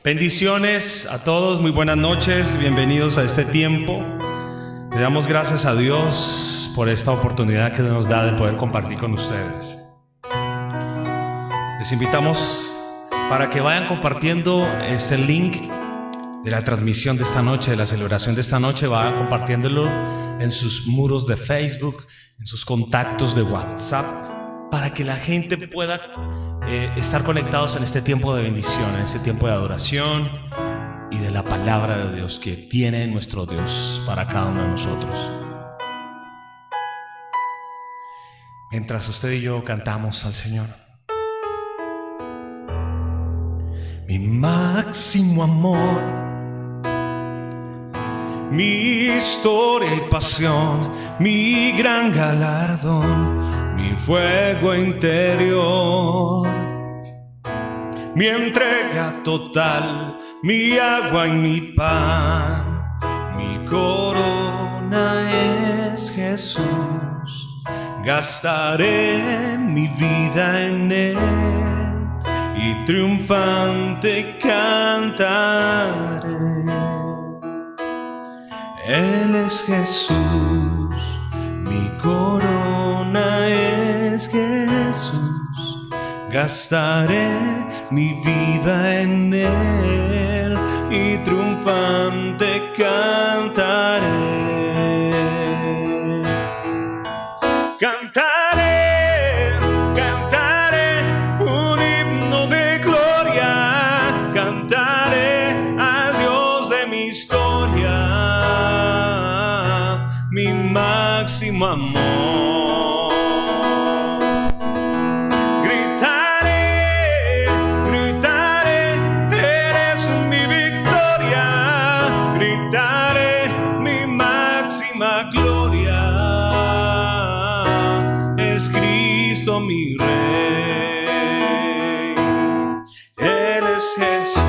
Bendiciones a todos, muy buenas noches, bienvenidos a este tiempo. Le damos gracias a Dios por esta oportunidad que nos da de poder compartir con ustedes. Les invitamos para que vayan compartiendo este link de la transmisión de esta noche, de la celebración de esta noche. Vayan compartiéndolo en sus muros de Facebook, en sus contactos de WhatsApp, para que la gente pueda estar conectados en este tiempo de bendición, en este tiempo de adoración y de la palabra de Dios que tiene nuestro Dios para cada uno de nosotros. Mientras usted y yo cantamos al Señor. Mi máximo amor, mi historia y pasión, mi gran galardón, mi fuego interior, mi entrega total, mi agua y mi pan, mi corona es Jesús. Gastaré mi vida en Él y triunfante cantaré. Él es Jesús, mi corona es Jesús. Gastaré mi vida en Él y triunfante cantaré. Cantaré, cantaré un himno de gloria. Cantaré al Dios de mi historia, mi máximo amor. Gritaré, gritaré, eres mi victoria. Gritaré mi máxima gloria. Es Cristo mi Rey. Él es Jesús,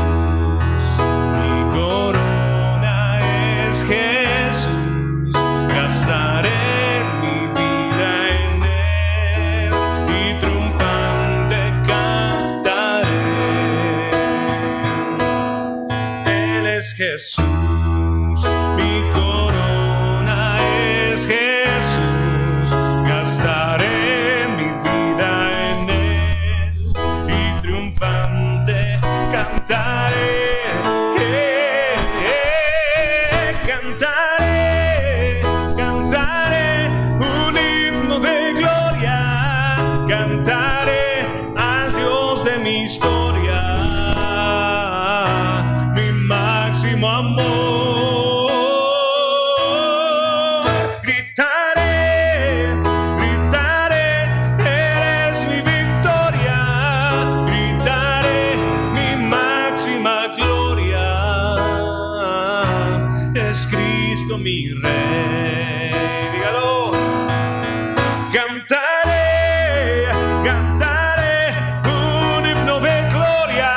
mi corona es Jesús. Gastaré mi vida en Él y triunfante cantaré. Él es Jesús, mi corona es Jesús. Gastaré mi vida en Él y triunfante cantaré. Cantaré, cantaré un himno de gloria. Cantaré al Dios de mi historia, mi máximo amor. Gritaré, gritaré, eres mi victoria. Gritaré mi máxima gloria. Es Cristo mi Rey. Dígalo. Cantaré, cantaré un himno de gloria.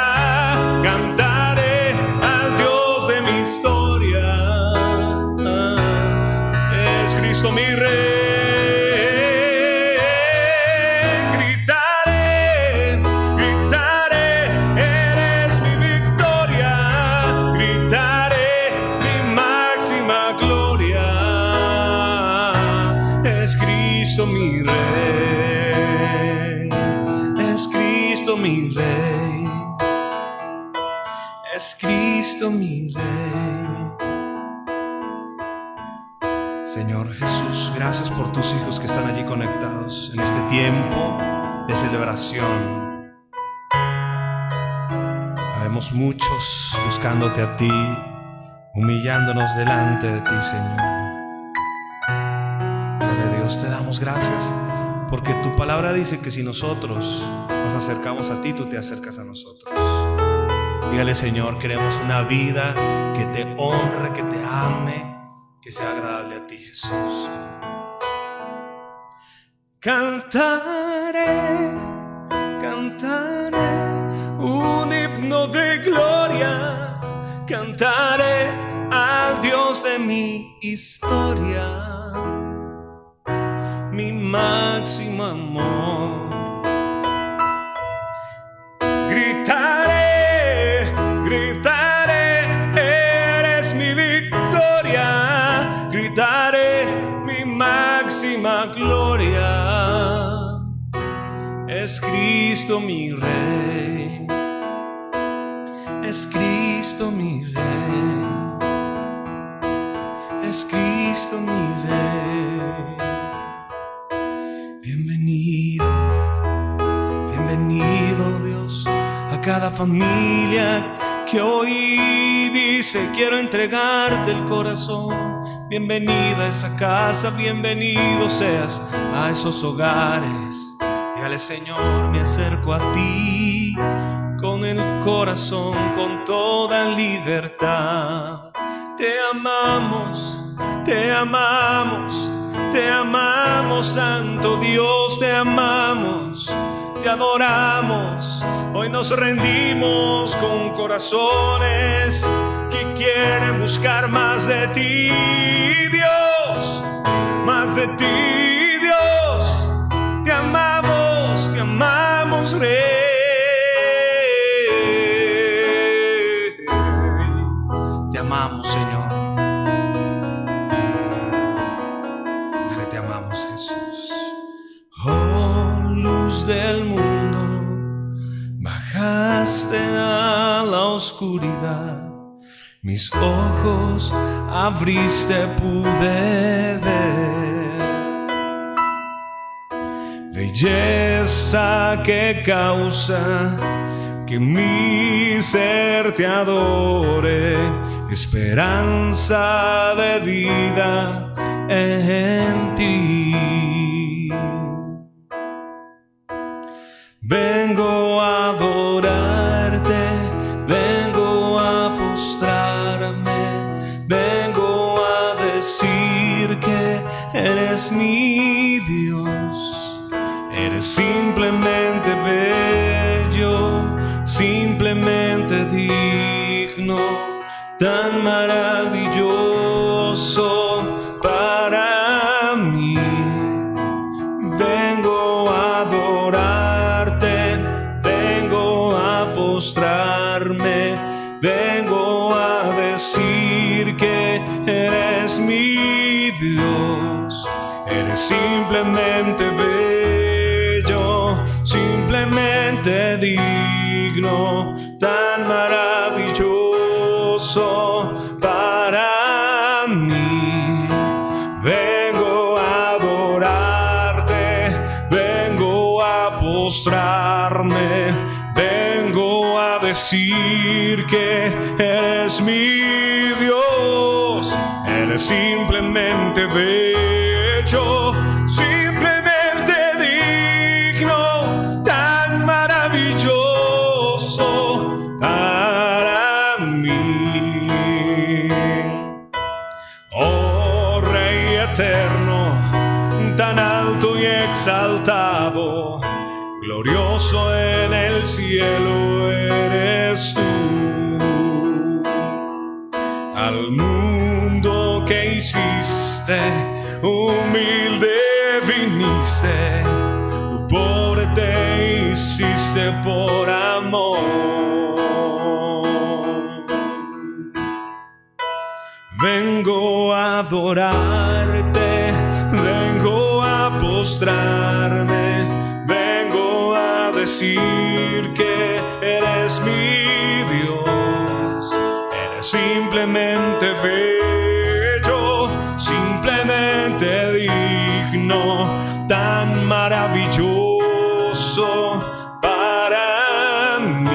Cantaré al Dios de mi historia. Es Cristo mi Rey. Gritaré, gritaré, eres mi victoria. Gritaré mi máxima gloria. Es Cristo mi Rey. Es Cristo mi Rey. Es Cristo mi Rey. Señor Jesús, gracias por tus hijos que están allí conectados en este tiempo de celebración. Habemos muchos buscándote a ti, humillándonos delante de ti, Señor. Padre Dios, te damos gracias porque tu palabra dice que si nosotros nos acercamos a ti, tú te acercas a nosotros. Dígale, Señor, queremos una vida que te honre, que te ame, que sea agradable a ti, Jesús. Cantaré, cantaré un himno de gloria. Cantaré al Dios de mi historia, mi máximo amor. Gritaré, gritaré. Es Cristo mi Rey, es Cristo mi Rey, es Cristo mi Rey. Bienvenido, bienvenido Dios a cada familia que hoy dice quiero entregarte el corazón. Bienvenida a esa casa, bienvenido seas a esos hogares. Dígale: Señor, me acerco a ti con el corazón, con toda libertad. Te amamos, te amamos, te amamos, Santo Dios, te amamos, te adoramos. Hoy nos rendimos con corazones que quieren buscar más de ti, Dios, más de ti, Dios. Te amamos, Rey. Te amamos, Señor. Dale, te amamos, Jesús. Oh, luz del mundo, bajaste a la oscuridad. Mis ojos abriste, pude ver belleza que causa que mi ser te adore, esperanza de vida en ti. Vengo a adorarte, vengo a postrarme, vengo a decir que eres mi Dios. Eres simplemente bello, simplemente digno, tan maravilloso para mí. Vengo a adorarte, vengo a postrarme, vengo a decir que eres mi Dios. Eres simplemente bello, simplemente digno, tan maravilloso para mí. Vengo a adorarte, vengo a postrarme, vengo a decir que eres mi Dios. Eres simplemente bello, simplemente digno, tan maravilloso para mí. Oh Rey eterno, tan alto y exaltado, glorioso en el cielo eres tú. Al mundo que hiciste, humilde viniste, pobre te hiciste por amor. Vengo a adorarte, vengo a postrarme, vengo a decir que eres mi Dios. Eres simplemente bello, simplemente digno, tan maravilloso para mí.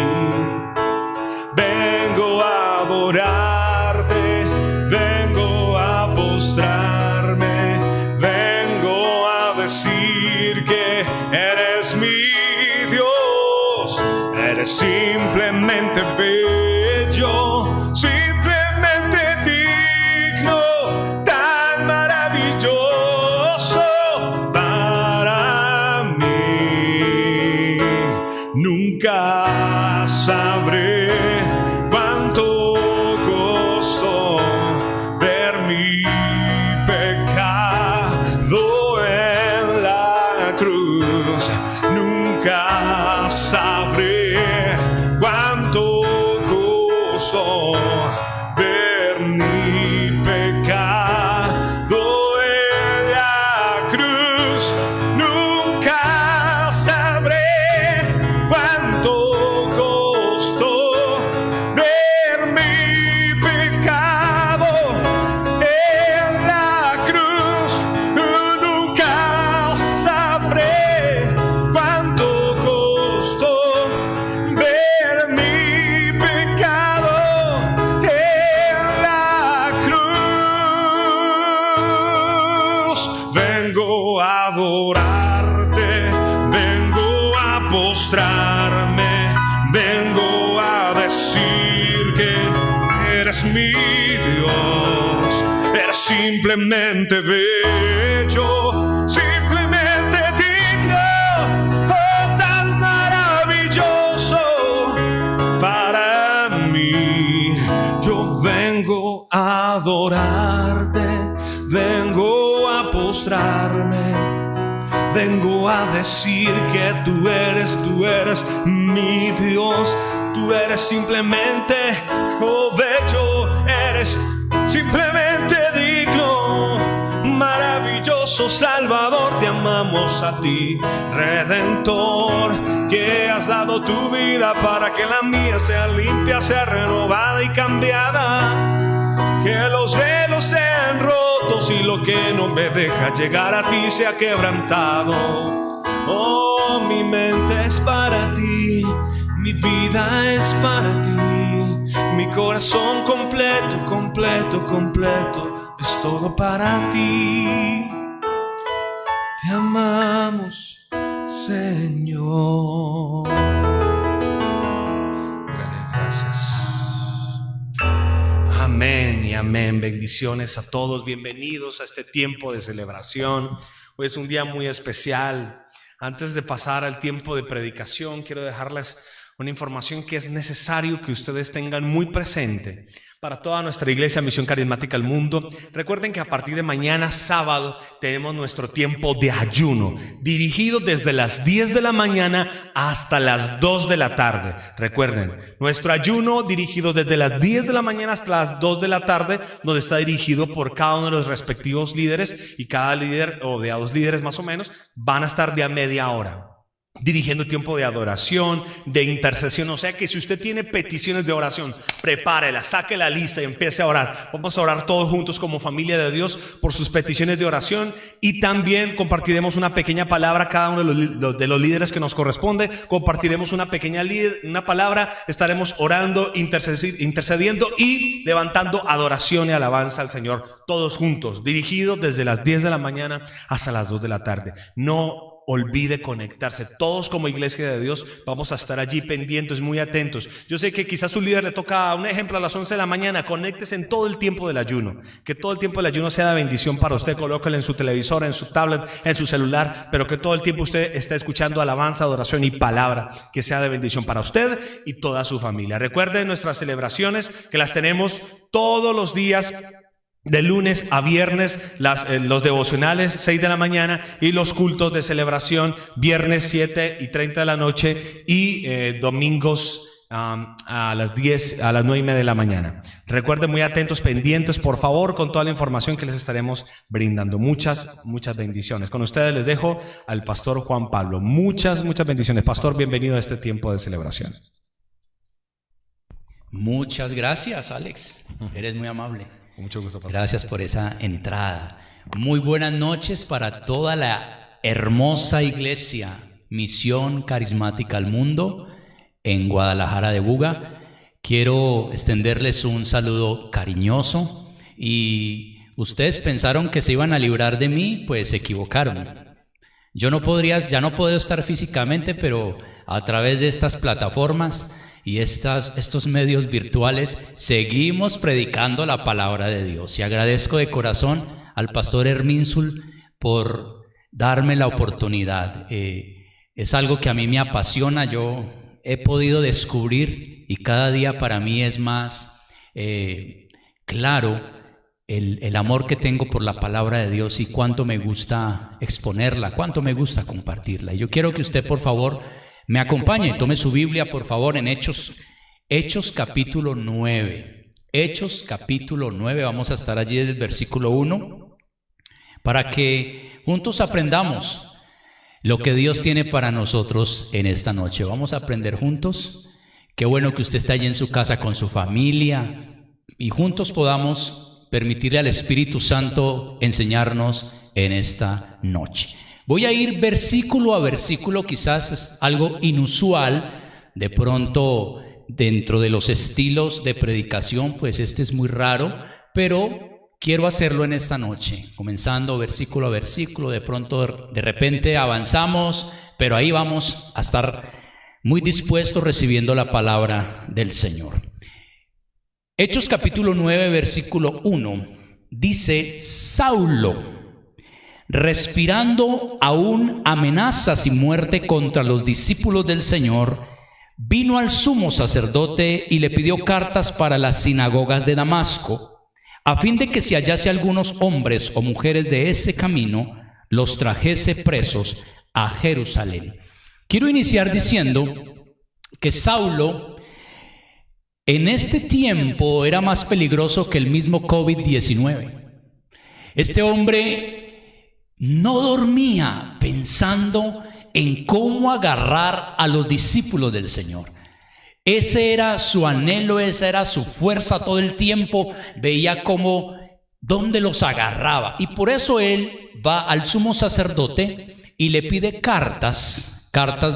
Vengo a adorarte, vengo a postrarme, vengo a decir que eres mi Dios. Eres simplemente bello, simplemente digno, tan maravilloso para mí. Nunca sabré cuánto costó ver mi pecado en la cruz. Nunca sabré cuánto costó ver mi pecado en la cruz. Nunca sabré postrarme, vengo a decir que eres mi Dios, eres simplemente bello, simplemente digno, oh, tan maravilloso para mí. Yo vengo a adorarte, vengo a postrarme, vengo a decir que tú eres mi Dios, tú eres simplemente, oh, bello, eres simplemente digno, maravilloso Salvador, te amamos a ti, Redentor, que has dado tu vida para que la mía sea limpia, sea renovada y cambiada, que los velos sean rotos y lo que no me deja llegar a ti sea quebrantado. Oh, mi mente es para ti, mi vida es para ti, mi corazón completo, completo, completo, es todo para ti. Te amamos, Señor. Dale gracias. Amén y amén. Bendiciones a todos. Bienvenidos a este tiempo de celebración. Hoy es un día muy especial. Antes de pasar al tiempo de predicación, quiero dejarles una información que es necesario que ustedes tengan muy presente para toda nuestra iglesia Misión Carismática al Mundo. Recuerden que a partir de mañana sábado tenemos nuestro tiempo de ayuno, dirigido desde las 10 de la mañana hasta las 2 de la tarde. Recuerden, nuestro ayuno dirigido desde las 10 de la mañana hasta las 2 de la tarde, donde está dirigido por cada uno de los respectivos líderes, y cada líder, o de a 2 líderes más o menos, van a estar de a media hora, dirigiendo tiempo de adoración, de intercesión. O sea que si usted tiene peticiones de oración, prepárela, saque la lista y empiece a orar. Vamos a orar todos juntos como familia de Dios por sus peticiones de oración, y también compartiremos una pequeña palabra. Cada uno de los líderes que nos corresponde, compartiremos una pequeña una palabra. Estaremos orando, intercediendo y levantando adoración y alabanza al Señor, todos juntos, dirigidos desde las 10 de la mañana hasta las 2 de la tarde. No olvide conectarse. Todos como iglesia de Dios vamos a estar allí pendientes, muy atentos. Yo sé que quizás su líder le toca un ejemplo a las 11 de la mañana. Conéctese en todo el tiempo del ayuno. Que todo el tiempo del ayuno sea de bendición para usted. Colóquelo en su televisor, en su tablet, en su celular, pero que todo el tiempo usted esté escuchando alabanza, adoración y palabra, que sea de bendición para usted y toda su familia. Recuerden nuestras celebraciones, que las tenemos todos los días, de lunes a viernes, los devocionales 6 de la mañana y los cultos de celebración viernes 7:30 de la noche y domingos a las 9:30 de la mañana. Recuerden, muy atentos, pendientes, por favor, con toda la información que les estaremos brindando. Muchas bendiciones. Con ustedes les dejo al pastor Juan Pablo. Muchas bendiciones. Pastor, bienvenido a este tiempo de celebración. Muchas gracias, Alex. Eres muy amable. Mucho gusto, pastor. Gracias por esa entrada. Muy buenas noches para toda la hermosa iglesia Misión Carismática al Mundo en Guadalajara de Buga. Quiero extenderles un saludo cariñoso, y ustedes pensaron que se iban a librar de mí, pues se equivocaron. Ya no puedo estar físicamente, pero a través de estas plataformas y estos medios virtuales seguimos predicando la palabra de Dios. Y agradezco de corazón al pastor Herminsul por darme la oportunidad. Es algo que a mí me apasiona. Yo he podido descubrir, y cada día para mí es más claro el amor que tengo por la palabra de Dios, y cuánto me gusta exponerla, cuánto me gusta compartirla. Y yo quiero que usted, por favor, me acompañe. Tome su Biblia, por favor, en Hechos capítulo 9. Hechos capítulo 9, vamos a estar allí desde el versículo 1, para que juntos aprendamos lo que Dios tiene para nosotros en esta noche. Vamos a aprender juntos. Qué bueno que usted está allí en su casa con su familia, y juntos podamos permitirle al Espíritu Santo enseñarnos en esta noche. Voy a ir versículo a versículo. Quizás es algo inusual, de pronto dentro de los estilos de predicación, pues este es muy raro, pero quiero hacerlo en esta noche, comenzando versículo a versículo. De pronto, de repente avanzamos, pero ahí vamos a estar muy dispuestos recibiendo la palabra del Señor. Hechos capítulo 9, versículo 1, dice: Saulo, respirando aún amenazas y muerte contra los discípulos del Señor, vino al sumo sacerdote y le pidió cartas para las sinagogas de Damasco, a fin de que si hallase algunos hombres o mujeres de ese camino, los trajese presos a Jerusalén. Quiero iniciar diciendo que Saulo en este tiempo era más peligroso que el mismo COVID-19. Este hombre no dormía pensando en cómo agarrar a los discípulos del Señor. Ese era su anhelo, esa era su fuerza todo el tiempo. Veía cómo, dónde los agarraba. Y por eso él va al sumo sacerdote y le pide cartas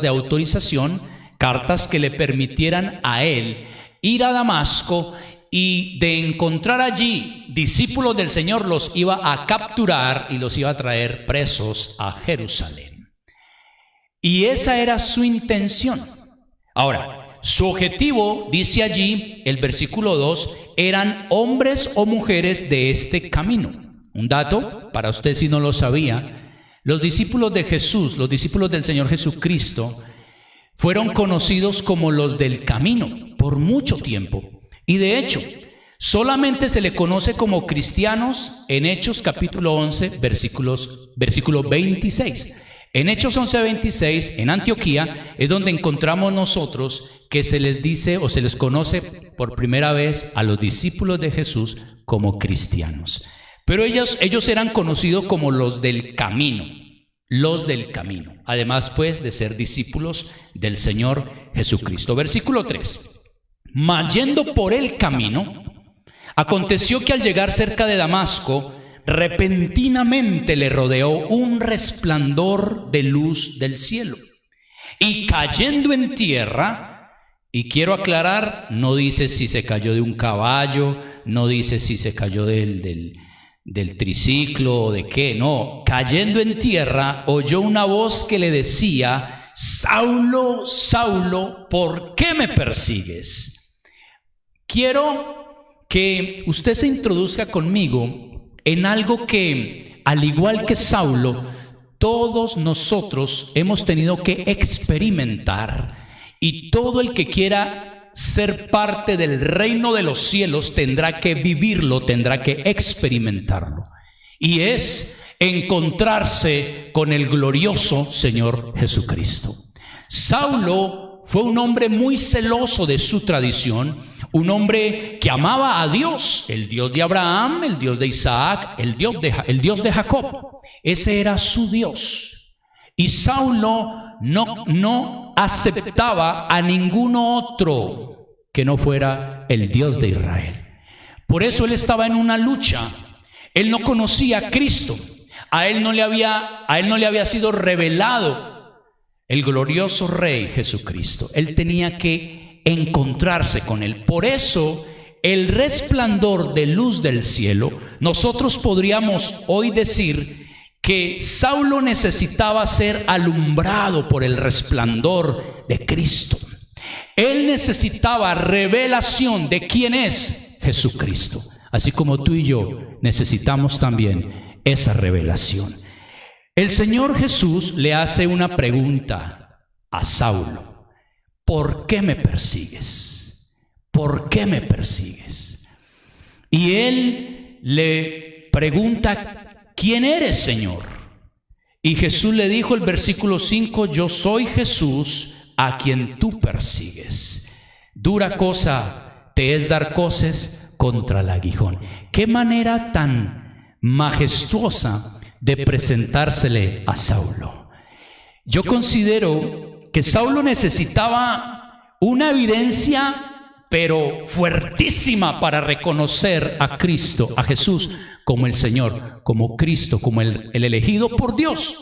de autorización, cartas que le permitieran a él ir a Damasco, y de encontrar allí discípulos del Señor los iba a capturar y los iba a traer presos a Jerusalén. Y esa era su intención. Ahora, su objetivo, dice allí el versículo 2, eran hombres o mujeres de este camino. Un dato para usted si no lo sabía: los discípulos de Jesús, los discípulos del Señor Jesucristo, fueron conocidos como los del camino por mucho tiempo. Y de hecho, solamente se le conoce como cristianos en Hechos capítulo 11, versículo 26. En Hechos 11, 26, en Antioquía, es donde encontramos nosotros que se les dice o se les conoce por primera vez a los discípulos de Jesús como cristianos. Pero ellos eran conocidos como los del camino. Los del camino, además pues de ser discípulos del Señor Jesucristo. Versículo 3: Mas yendo por el camino, aconteció que al llegar cerca de Damasco, repentinamente le rodeó un resplandor de luz del cielo, y cayendo en tierra, y quiero aclarar, no dice si se cayó de un caballo, no dice si se cayó del triciclo o de qué, no, cayendo en tierra, oyó una voz que le decía: Saulo, Saulo, ¿por qué me persigues? Quiero que usted se introduzca conmigo en algo que, al igual que Saulo, todos nosotros hemos tenido que experimentar, y todo el que quiera ser parte del reino de los cielos tendrá que vivirlo, tendrá que experimentarlo, y es encontrarse con el glorioso Señor Jesucristo. Saulo fue un hombre muy celoso de su tradición, un hombre que amaba a Dios, el Dios de Abraham, el Dios de Isaac, el Dios de Jacob. Ese era su Dios. Y Saulo no aceptaba a ningún otro que no fuera el Dios de Israel. Por eso él estaba en una lucha. Él no conocía a Cristo. A él no le había sido revelado el glorioso Rey Jesucristo. Él tenía que encontrarse con él. Por eso el resplandor de luz del cielo, nosotros podríamos hoy decir que Saulo necesitaba ser alumbrado por el resplandor de Cristo. Él necesitaba revelación de quién es Jesucristo, así como tú y yo necesitamos también esa revelación. El Señor Jesús le hace una pregunta a Saulo: ¿por qué me persigues? ¿Por qué me persigues? Y él le pregunta: ¿quién eres, Señor? Y Jesús le dijo, el versículo 5: yo soy Jesús a quien tú persigues. Dura cosa te es dar coces contra el aguijón. Qué manera tan majestuosa de presentársele a Saulo. Yo considero que Saulo necesitaba una evidencia, pero fuertísima, para reconocer a Cristo, a Jesús, como el Señor, como Cristo, como el elegido por Dios,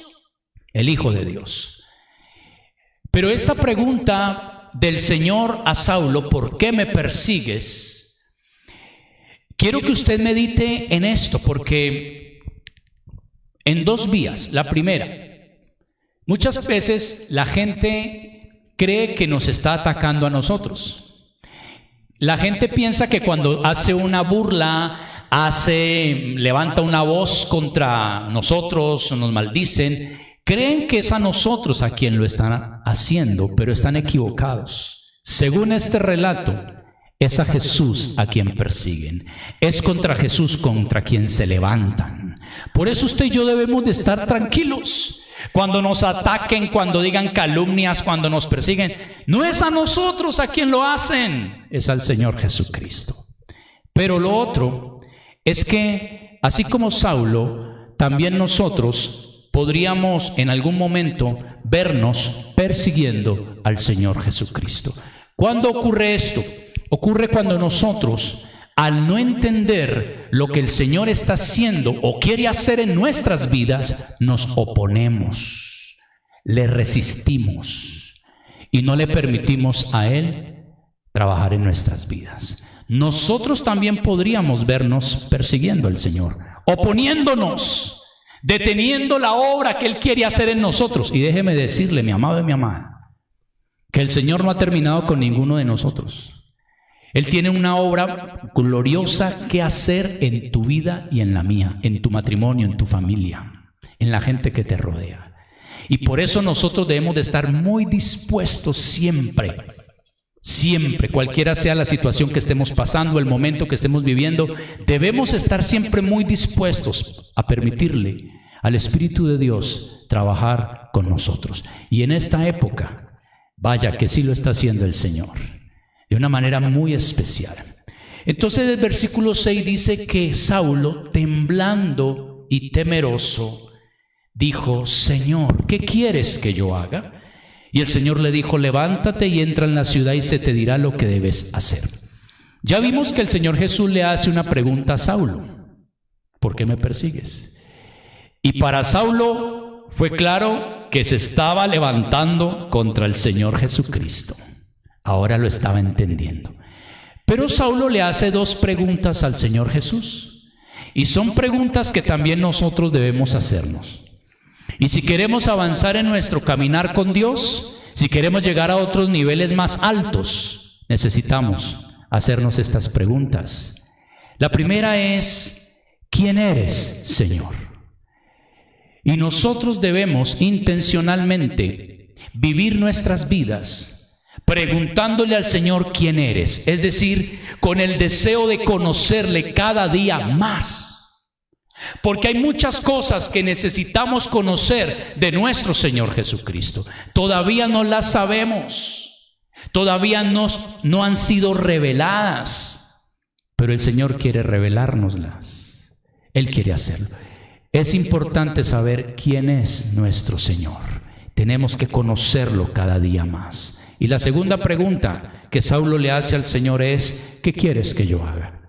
el Hijo de Dios. Pero esta pregunta del Señor a Saulo: ¿por qué me persigues? Quiero que usted medite en esto, porque en dos vías. La primera, Muchas veces la gente cree que nos está atacando a nosotros. La gente piensa que cuando hace una burla, levanta una voz contra nosotros, nos maldicen, creen que es a nosotros a quien lo están haciendo, pero están equivocados. Según este relato, es a Jesús a quien persiguen. Es contra Jesús contra quien se levantan. Por eso usted y yo debemos de estar tranquilos. Cuando nos ataquen, cuando digan calumnias, cuando nos persiguen, no es a nosotros a quien lo hacen, es al Señor Jesucristo. Pero lo otro es que, así como Saulo, también nosotros podríamos en algún momento vernos persiguiendo al Señor Jesucristo. ¿Cuándo ocurre esto? Ocurre cuando nosotros, al no entender lo que el Señor está haciendo o quiere hacer en nuestras vidas, nos oponemos, le resistimos y no le permitimos a Él trabajar en nuestras vidas. Nosotros también podríamos vernos persiguiendo al Señor, oponiéndonos, deteniendo la obra que Él quiere hacer en nosotros. Y déjeme decirle, mi amado y mi amada, que el Señor no ha terminado con ninguno de nosotros. Él tiene una obra gloriosa que hacer en tu vida y en la mía, en tu matrimonio, en tu familia, en la gente que te rodea. Y por eso nosotros debemos de estar muy dispuestos siempre, cualquiera sea la situación que estemos pasando, el momento que estemos viviendo, debemos estar siempre muy dispuestos a permitirle al Espíritu de Dios trabajar con nosotros. Y en esta época, vaya que sí lo está haciendo el Señor, de una manera muy especial. Entonces el versículo 6 dice que Saulo, temblando y temeroso, dijo: Señor, ¿qué quieres que yo haga? Y el Señor le dijo: levántate y entra en la ciudad y se te dirá lo que debes hacer. Ya vimos que el Señor Jesús le hace una pregunta a Saulo: ¿por qué me persigues? Y para Saulo fue claro que se estaba levantando contra el Señor Jesucristo. Ahora lo estaba entendiendo. Pero Saulo le hace dos preguntas al Señor Jesús. Y son preguntas que también nosotros debemos hacernos. Y si queremos avanzar en nuestro caminar con Dios, si queremos llegar a otros niveles más altos, necesitamos hacernos estas preguntas. La primera es: ¿quién eres, Señor? Y nosotros debemos intencionalmente vivir nuestras vidas preguntándole al Señor quién eres, es decir, con el deseo de conocerle cada día más. Porque hay muchas cosas que necesitamos conocer de nuestro Señor Jesucristo. Todavía no las sabemos, todavía no han sido reveladas, pero el Señor quiere revelárnoslas. Él quiere hacerlo. Es importante saber quién es nuestro Señor. Tenemos que conocerlo cada día más. Y la segunda pregunta que Saulo le hace al Señor es: ¿qué quieres que yo haga?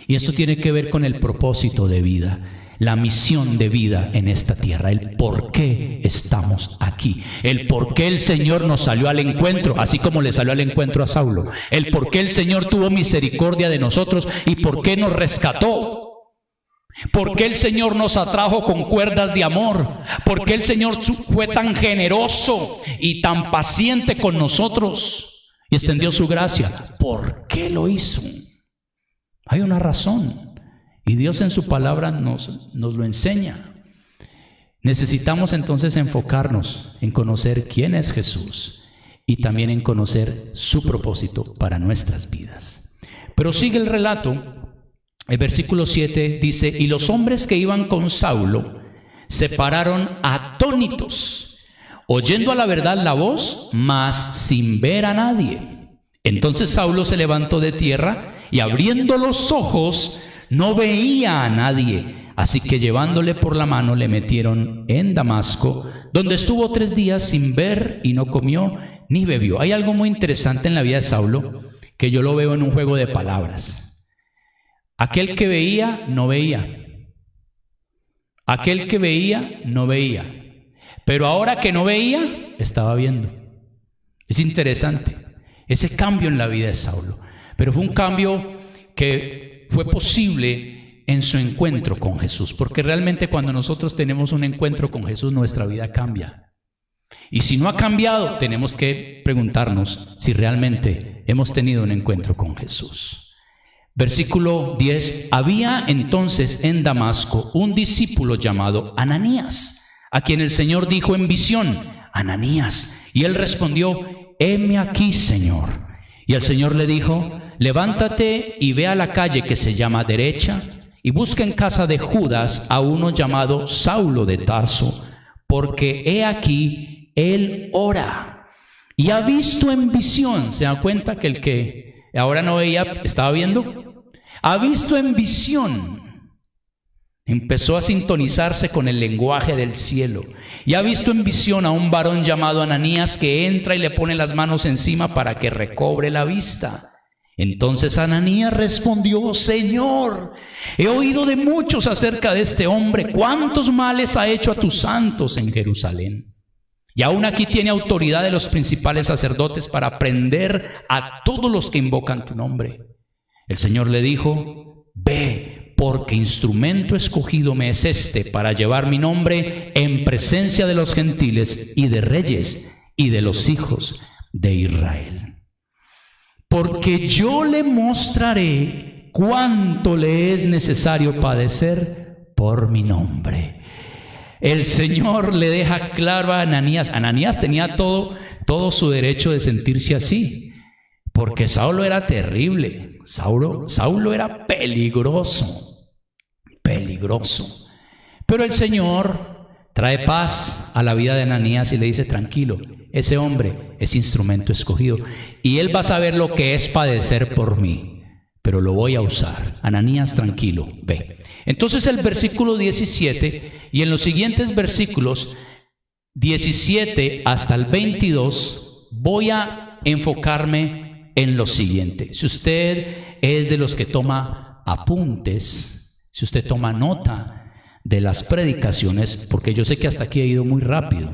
Y esto tiene que ver con el propósito de vida, la misión de vida en esta tierra, el por qué estamos aquí, el por qué el Señor nos salió al encuentro, así como le salió al encuentro a Saulo, el por qué el Señor tuvo misericordia de nosotros y por qué nos rescató. ¿Por qué el Señor nos atrajo con cuerdas de amor? ¿Por qué el Señor fue tan generoso y tan paciente con nosotros y extendió su gracia? ¿Por qué lo hizo? Hay una razón, y Dios en su palabra nos lo enseña. Necesitamos entonces enfocarnos en conocer quién es Jesús y también en conocer su propósito para nuestras vidas. Pero sigue el relato. El versículo 7 dice: y los hombres que iban con Saulo se pararon atónitos, oyendo a la verdad la voz, mas sin ver a nadie. Entonces Saulo se levantó de tierra y abriendo los ojos no veía a nadie. Así que llevándole por la mano le metieron en Damasco, donde estuvo 3 días sin ver y no comió ni bebió. Hay algo muy interesante en la vida de Saulo que yo lo veo en un juego de palabras. Aquel que veía, no veía. Aquel que veía, no veía. Pero ahora que no veía, estaba viendo. Es interesante ese cambio en la vida de Saulo. Pero fue un cambio que fue posible en su encuentro con Jesús, porque realmente cuando nosotros tenemos un encuentro con Jesús, nuestra vida cambia. Y si no ha cambiado, tenemos que preguntarnos si realmente hemos tenido un encuentro con Jesús. Versículo 10. Había entonces en Damasco un discípulo llamado Ananías, a quien el Señor dijo en visión: Ananías. Y él respondió: heme aquí, Señor. Y el Señor le dijo: levántate y ve a la calle que se llama Derecha, y busca en casa de Judas a uno llamado Saulo de Tarso, porque he aquí, él ora y ha visto en visión. ¿Se dan cuenta que el que ahora no veía, estaba viendo? Ha visto en visión. Empezó a sintonizarse con el lenguaje del cielo. Y ha visto en visión a un varón llamado Ananías que entra y le pone las manos encima para que recobre la vista. Entonces Ananías respondió: Señor, he oído de muchos acerca de este hombre, cuántos males ha hecho a tus santos en Jerusalén. Y aún aquí tiene autoridad de los principales sacerdotes para prender a todos los que invocan tu nombre. El Señor le dijo: ve, porque instrumento escogido me es este para llevar mi nombre en presencia de los gentiles y de reyes y de los hijos de Israel. Porque yo le mostraré cuánto le es necesario padecer por mi nombre. El Señor le deja claro a Ananías. Ananías tenía todo su derecho de sentirse así, porque Saulo era terrible. Saulo era peligroso. Pero el Señor trae paz a la vida de Ananías y le dice: tranquilo, ese hombre es instrumento escogido y él va a saber lo que es padecer por mí, pero lo voy a usar. Ananías, tranquilo, ve. Entonces el versículo 17 y en los siguientes versículos 17 hasta el 22 voy a enfocarme en lo siguiente. Si usted es de los que toma apuntes, si usted toma nota de las predicaciones, porque yo sé que hasta aquí he ido muy rápido,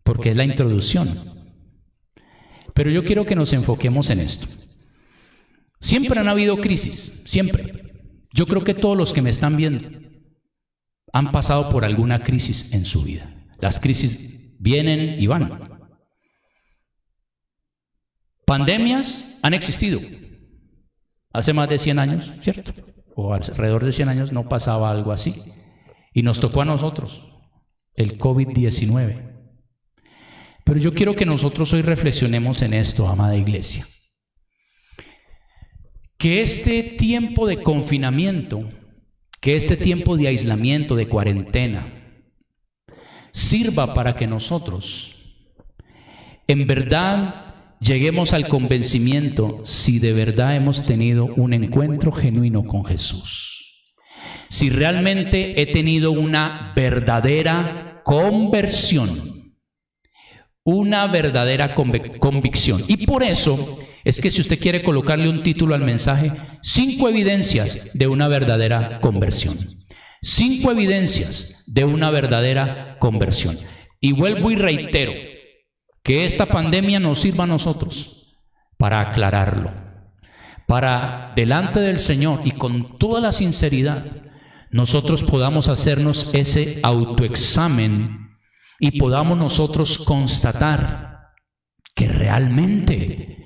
porque es la introducción, pero yo quiero que nos enfoquemos en esto. Siempre han habido crisis, siempre. Yo creo que todos los que me están viendo han pasado por alguna crisis en su vida. Las crisis vienen y van. Pandemias han existido. Hace más de 100 años, ¿cierto? O alrededor de 100 años no pasaba algo así. Y nos tocó a nosotros, el COVID-19. Pero yo quiero que nosotros hoy reflexionemos en esto, amada iglesia. Que este tiempo de confinamiento, que este tiempo de aislamiento, de cuarentena, sirva para que nosotros, en verdad, lleguemos al convencimiento si de verdad hemos tenido un encuentro genuino con Jesús. Si realmente he tenido una verdadera conversión, una verdadera convicción. Y por eso es que si usted quiere colocarle un título al mensaje: 5 evidencias de una verdadera conversión. 5 evidencias de una verdadera conversión. Y vuelvo y reitero que esta pandemia nos sirva a nosotros para aclararlo, para delante del Señor y con toda la sinceridad nosotros podamos hacernos ese autoexamen y podamos nosotros constatar que realmente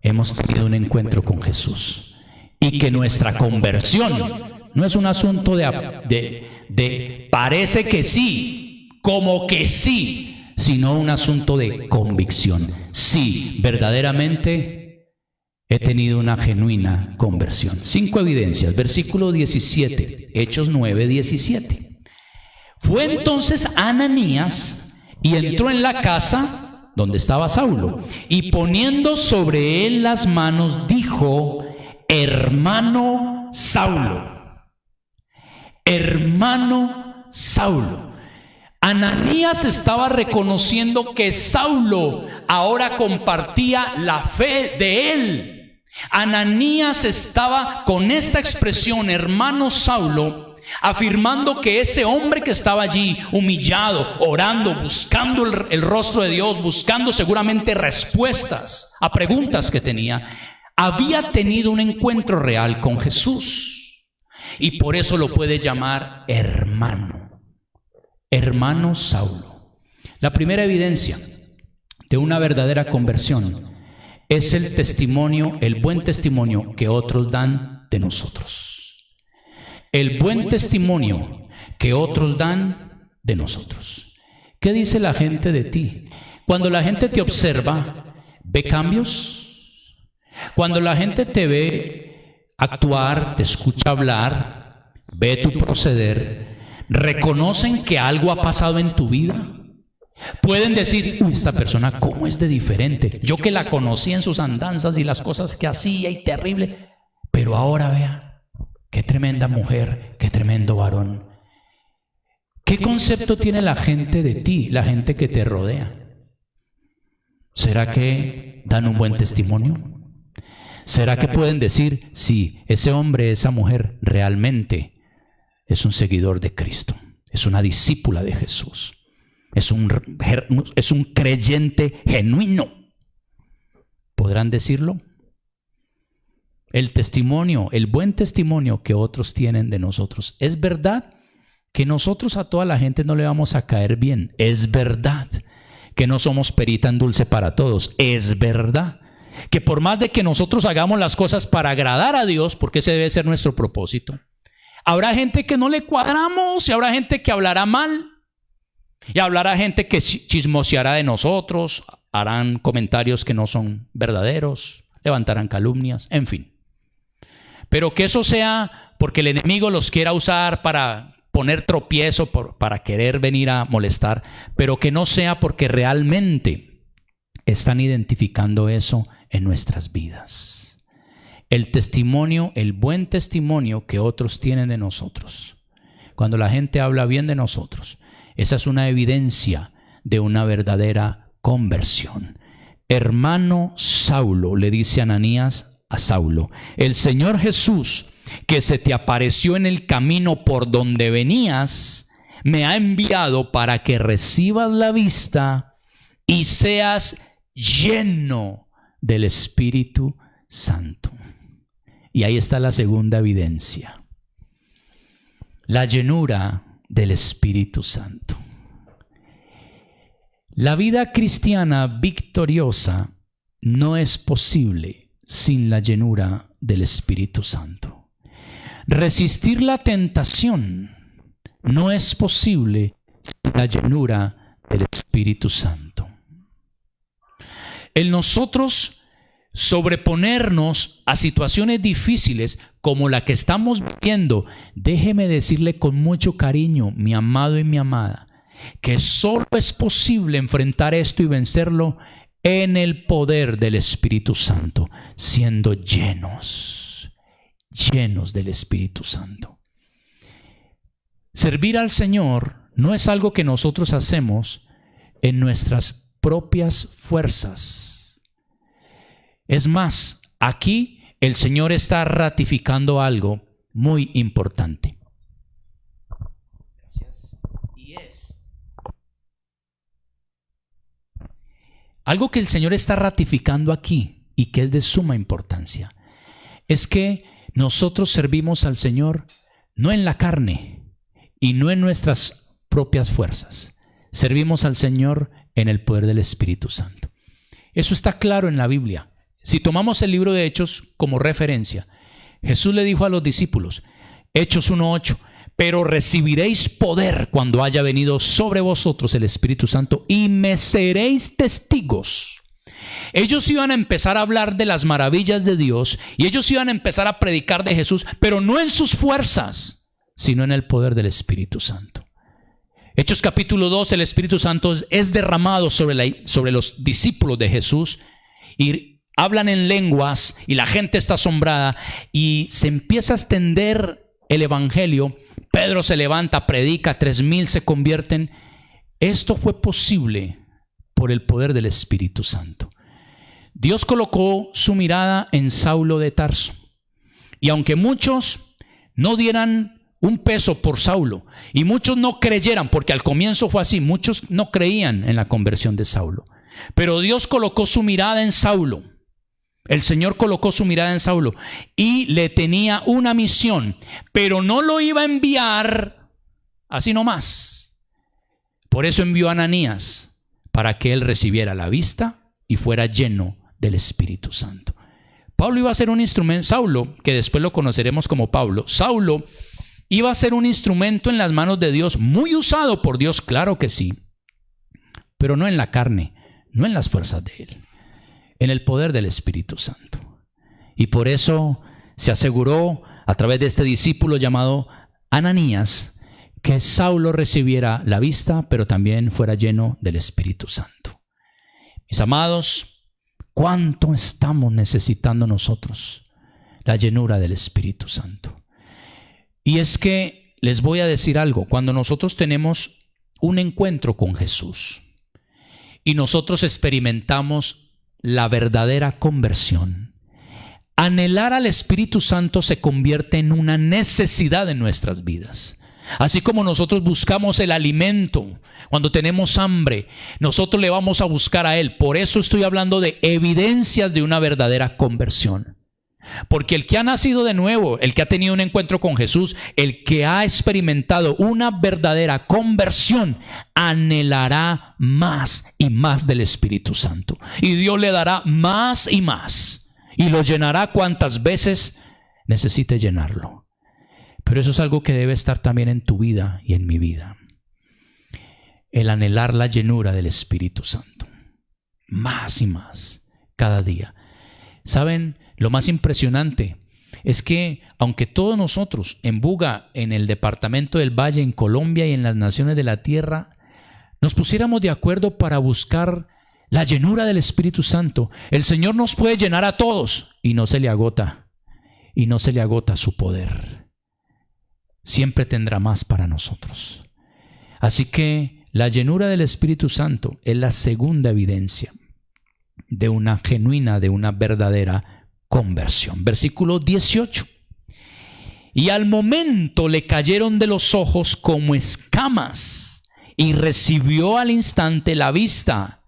hemos tenido un encuentro con Jesús y que nuestra conversión no es un asunto de parece que sí, como que sí, sino un asunto de convicción. Sí, verdaderamente he tenido una genuina conversión. 5 evidencias. Versículo 17, Hechos 9, 17. Fue entonces Ananías y entró en la casa donde estaba Saulo, y poniendo sobre él las manos dijo: hermano Saulo, hermano Saulo. Ananías estaba reconociendo que Saulo ahora compartía la fe de él. Ananías estaba con esta expresión, hermano Saulo, afirmando que ese hombre que estaba allí humillado, orando, buscando el rostro de Dios, buscando seguramente respuestas a preguntas que tenía, había tenido un encuentro real con Jesús y por eso lo puede llamar hermano, hermano Saulo. La primera evidencia de una verdadera conversión es el testimonio, el buen testimonio que otros dan de nosotros. El buen testimonio que otros dan de nosotros. ¿Qué dice la gente de ti? Cuando la gente te observa, ¿ve cambios? Cuando la gente te ve actuar, te escucha hablar, ve tu proceder, ¿reconocen que algo ha pasado en tu vida? Pueden decir, uy, esta persona cómo es de diferente. Yo que la conocí en sus andanzas y las cosas que hacía y terrible, pero ahora vea, qué tremenda mujer, qué tremendo varón. ¿Qué concepto tiene la gente de ti, la gente que te rodea? ¿Será que dan un buen testimonio? ¿Será que pueden decir, sí, ese hombre, esa mujer realmente es un seguidor de Cristo, es una discípula de Jesús? Es un creyente genuino. ¿Podrán decirlo? El testimonio, el buen testimonio que otros tienen de nosotros. Es verdad que nosotros a toda la gente no le vamos a caer bien. Es verdad que no somos perita en dulce para todos. Es verdad que por más de que nosotros hagamos las cosas para agradar a Dios, porque ese debe ser nuestro propósito, habrá gente que no le cuadramos y habrá gente que hablará mal. Y hablará gente que chismoseará de nosotros, harán comentarios que no son verdaderos, levantarán calumnias, en fin. Pero que eso sea porque el enemigo los quiera usar para poner tropiezo, para querer venir a molestar, pero que no sea porque realmente están identificando eso en nuestras vidas. El testimonio, el buen testimonio que otros tienen de nosotros. Cuando la gente habla bien de nosotros, esa es una evidencia de una verdadera conversión. Hermano Saulo, le dice Ananías a Saulo, el Señor Jesús, que se te apareció en el camino por donde venías, me ha enviado para que recibas la vista y seas lleno del Espíritu Santo. Y ahí está la segunda evidencia. La llenura del Espíritu Santo. La vida cristiana victoriosa no es posible sin la llenura del Espíritu Santo. Resistir la tentación no es posible sin la llenura del Espíritu Santo. El nosotros sobreponernos a situaciones difíciles como la que estamos viviendo, déjeme decirle con mucho cariño, mi amado y mi amada, que solo es posible enfrentar esto y vencerlo en el poder del Espíritu Santo, siendo llenos del Espíritu Santo. Servir al Señor no es algo que nosotros hacemos en nuestras propias fuerzas. Es más, aquí el Señor está ratificando algo muy importante. Gracias. Y es algo que el Señor está ratificando aquí y que es de suma importancia. Es que nosotros servimos al Señor no en la carne y no en nuestras propias fuerzas. Servimos al Señor en el poder del Espíritu Santo. Eso está claro en la Biblia. Si tomamos el libro de Hechos como referencia, Jesús le dijo a los discípulos, Hechos 1:8, pero recibiréis poder cuando haya venido sobre vosotros el Espíritu Santo y me seréis testigos. Ellos iban a empezar a hablar de las maravillas de Dios y ellos iban a empezar a predicar de Jesús, pero no en sus fuerzas, sino en el poder del Espíritu Santo. Hechos capítulo 2, el Espíritu Santo es derramado sobre los discípulos de Jesús y hablan en lenguas y la gente está asombrada y se empieza a extender el evangelio. Pedro se levanta, predica, 3,000 se convierten. Esto fue posible por el poder del Espíritu Santo. Dios colocó su mirada en Saulo de Tarso y aunque muchos no dieran un peso por Saulo y muchos no creyeran, porque al comienzo fue así, muchos no creían en la conversión de Saulo, pero Dios colocó su mirada en Saulo. El Señor colocó su mirada en Saulo y le tenía una misión, pero no lo iba a enviar así nomás. Por eso envió a Ananías, para que él recibiera la vista y fuera lleno del Espíritu Santo. Pablo iba a ser un instrumento, Saulo, que después lo conoceremos como Pablo, Saulo iba a ser un instrumento en las manos de Dios, muy usado por Dios, claro que sí, pero no en la carne, no en las fuerzas de él, en el poder del Espíritu Santo. Y por eso se aseguró a través de este discípulo llamado Ananías que Saulo recibiera la vista, pero también fuera lleno del Espíritu Santo. Mis amados, ¿cuánto estamos necesitando nosotros la llenura del Espíritu Santo? Y es que les voy a decir algo, cuando nosotros tenemos un encuentro con Jesús y nosotros experimentamos la verdadera conversión, anhelar al Espíritu Santo se convierte en una necesidad en nuestras vidas. Así como nosotros buscamos el alimento cuando tenemos hambre, nosotros le vamos a buscar a Él. Por eso estoy hablando de evidencias de una verdadera conversión. Porque el que ha nacido de nuevo, el que ha tenido un encuentro con Jesús, el que ha experimentado una verdadera conversión, anhelará más y más del Espíritu Santo. Y Dios le dará más y más. Y lo llenará cuantas veces necesite llenarlo. Pero eso es algo que debe estar también en tu vida y en mi vida. El anhelar la llenura del Espíritu Santo. Más y más, cada día. ¿Saben? Lo más impresionante es que aunque todos nosotros en Buga, en el departamento del Valle, en Colombia y en las naciones de la tierra, nos pusiéramos de acuerdo para buscar la llenura del Espíritu Santo, el Señor nos puede llenar a todos y no se le agota su poder. Siempre tendrá más para nosotros. Así que la llenura del Espíritu Santo es la segunda evidencia de una genuina, de una verdadera conversión. Versículo 18. Y al momento le cayeron de los ojos como escamas, y recibió al instante la vista,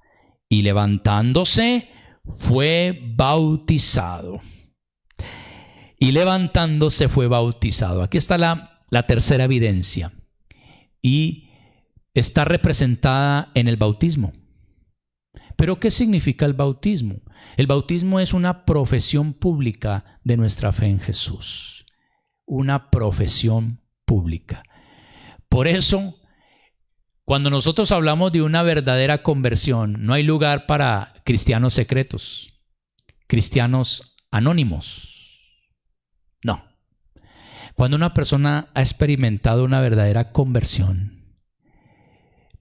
y levantándose fue bautizado. Y levantándose fue bautizado. Aquí está la tercera evidencia, y está representada en el bautismo. ¿Pero qué significa el bautismo? El bautismo es una profesión pública de nuestra fe en Jesús. Una profesión pública. Por eso, cuando nosotros hablamos de una verdadera conversión, no hay lugar para cristianos secretos, cristianos anónimos. No. Cuando una persona ha experimentado una verdadera conversión,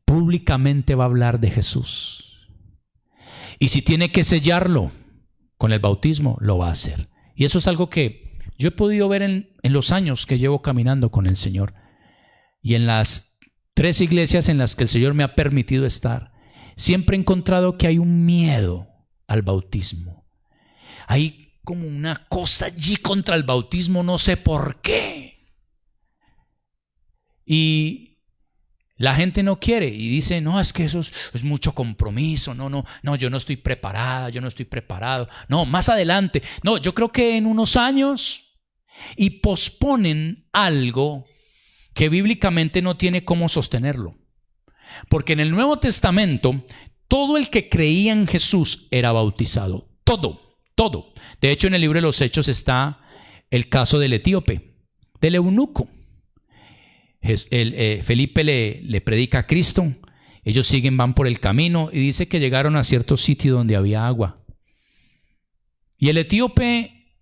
públicamente va a hablar de Jesús. Y si tiene que sellarlo con el bautismo, lo va a hacer. Y eso es algo que yo he podido ver en los años que llevo caminando con el Señor. Y en las 3 iglesias en las que el Señor me ha permitido estar, siempre he encontrado que hay un miedo al bautismo. Hay como una cosa allí contra el bautismo, no sé por qué. Y la gente no quiere y dice, no, es que eso es mucho compromiso, no, yo no estoy preparada, yo no estoy preparado, no, más adelante, no, yo creo que en unos años, y posponen algo que bíblicamente no tiene cómo sostenerlo. Porque en el Nuevo Testamento, todo el que creía en Jesús era bautizado, todo. De hecho, en el libro de los Hechos está el caso del etíope, del eunuco. Felipe le predica a Cristo, ellos van por el camino y dice que llegaron a cierto sitio donde había agua. Y el etíope,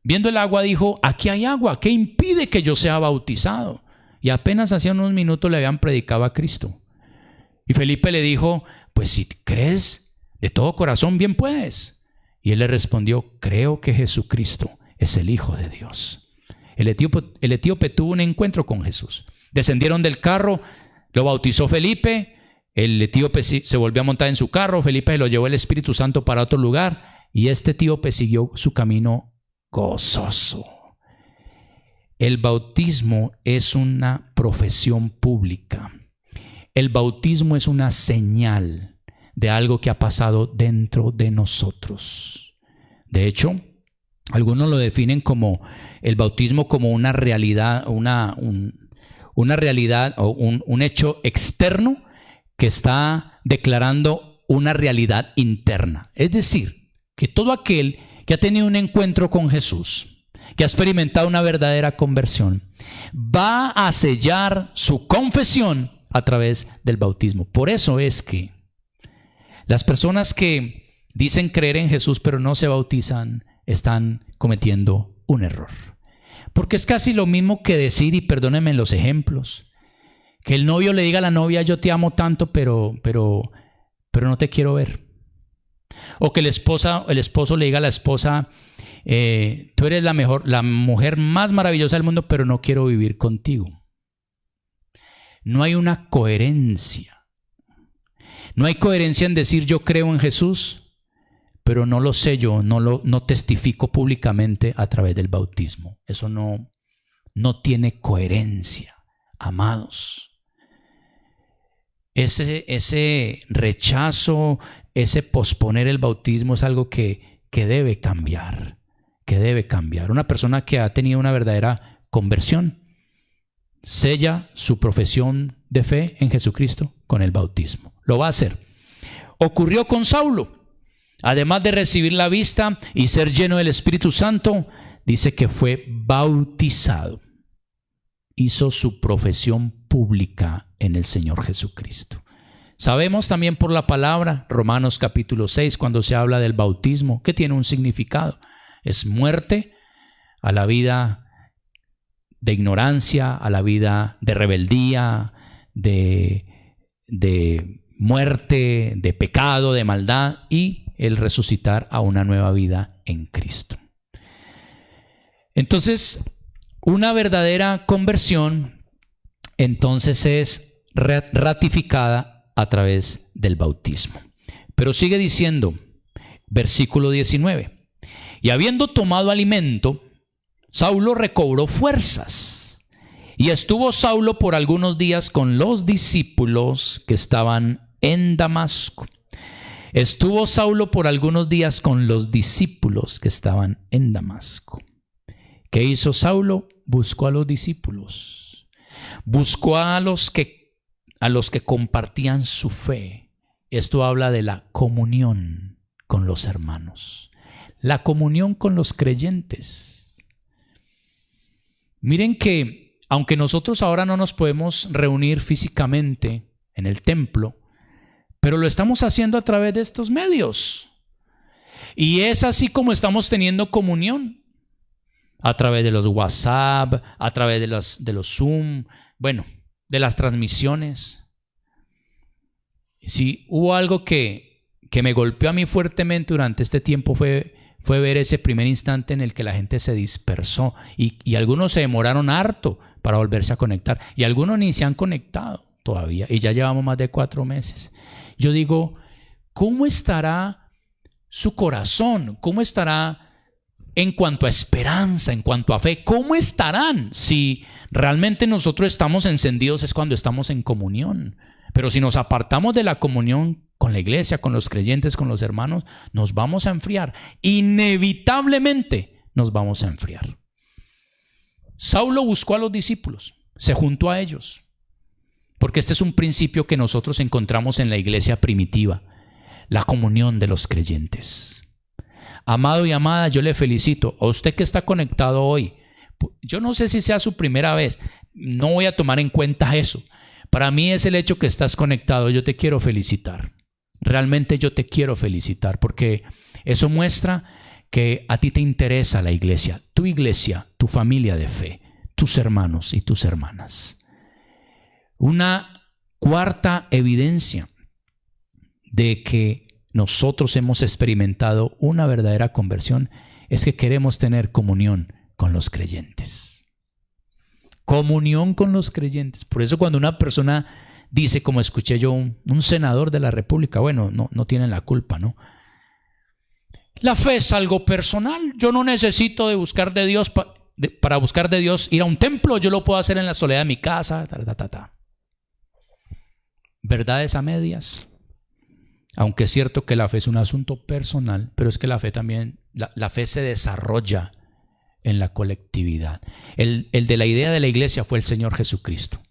viendo el agua, dijo, aquí hay agua, ¿qué impide que yo sea bautizado? Y apenas hacía unos minutos le habían predicado a Cristo. Y Felipe le dijo, pues si crees de todo corazón, bien puedes. Y él le respondió, creo que Jesucristo es el Hijo de Dios. El etíope tuvo un encuentro con Jesús. Descendieron del carro, lo bautizó Felipe, el etíope se volvió a montar en su carro, Felipe lo llevó el Espíritu Santo para otro lugar y este etíope siguió su camino gozoso. El bautismo es una profesión pública. El bautismo es una señal de algo que ha pasado dentro de nosotros. De hecho, algunos lo definen como el bautismo como una realidad, una realidad o un hecho externo que está declarando una realidad interna. Es decir, que todo aquel que ha tenido un encuentro con Jesús, que ha experimentado una verdadera conversión, va a sellar su confesión a través del bautismo. Por eso es que las personas que dicen creer en Jesús pero no se bautizan están cometiendo un error. Porque es casi lo mismo que decir, y perdónenme los ejemplos, que el novio le diga a la novia: yo te amo tanto, pero no te quiero ver. O que el esposo le diga a la esposa: tú eres la mujer más maravillosa del mundo, pero no quiero vivir contigo. No hay una coherencia. No hay coherencia en decir yo creo en Jesús, pero no lo sello, no testifico públicamente a través del bautismo. Eso no tiene coherencia, amados. Ese rechazo, ese posponer el bautismo es algo que debe cambiar, Una persona que ha tenido una verdadera conversión sella su profesión de fe en Jesucristo con el bautismo. Lo va a hacer. Ocurrió con Saulo. Además de recibir la vista y ser lleno del Espíritu Santo, dice que fue bautizado. Hizo su profesión pública en el Señor Jesucristo. Sabemos también por la palabra, Romanos capítulo 6, cuando se habla del bautismo, que tiene un significado. Es muerte a la vida de ignorancia, a la vida de rebeldía, de muerte, de pecado, de maldad, y el resucitar a una nueva vida en Cristo. Entonces, una verdadera conversión entonces es ratificada a través del bautismo. Pero sigue diciendo, versículo 19: y habiendo tomado alimento, Saulo recobró fuerzas, y estuvo Saulo por algunos días con los discípulos que estaban en Damasco. Estuvo Saulo por algunos días con los discípulos que estaban en Damasco. ¿Qué hizo Saulo? Buscó a los discípulos. Buscó a los que compartían su fe. Esto habla de la comunión con los hermanos. La comunión con los creyentes. Miren que aunque nosotros ahora no nos podemos reunir físicamente en el templo, pero lo estamos haciendo a través de estos medios. Y es así como estamos teniendo comunión. A través de los WhatsApp, a través de los Zoom, de las transmisiones. Sí, hubo algo que me golpeó a mí fuertemente durante este tiempo fue ver ese primer instante en el que la gente se dispersó y algunos se demoraron harto para volverse a conectar y algunos ni se han conectado todavía y ya llevamos más de 4 meses. Yo digo, ¿cómo estará su corazón? ¿Cómo estará en cuanto a esperanza, en cuanto a fe? ¿Cómo estarán? Si realmente nosotros estamos encendidos es cuando estamos en comunión. Pero si nos apartamos de la comunión con la iglesia, con los creyentes, con los hermanos, nos vamos a enfriar. Inevitablemente nos vamos a enfriar. Saulo buscó a los discípulos, se juntó a ellos. Porque este es un principio que nosotros encontramos en la iglesia primitiva, la comunión de los creyentes. Amado y amada, yo le felicito a usted que está conectado hoy. Yo no sé si sea su primera vez, no voy a tomar en cuenta eso. Para mí es el hecho que estás conectado. Yo te quiero felicitar. Realmente yo te quiero felicitar porque eso muestra que a ti te interesa la iglesia, tu familia de fe, tus hermanos y tus hermanas. Una cuarta evidencia de que nosotros hemos experimentado una verdadera conversión es que queremos tener comunión con los creyentes. Comunión con los creyentes. Por eso cuando una persona dice, como escuché yo, un senador de la República, no tienen la culpa, ¿no? La fe es algo personal. Yo no necesito de buscar de Dios para buscar de Dios ir a un templo. Yo lo puedo hacer en la soledad de mi casa. Verdades a medias. Aunque es cierto que la fe es un asunto personal, pero es que la fe también La fe se desarrolla en la colectividad. El de la idea de la iglesia fue el Señor Jesucristo.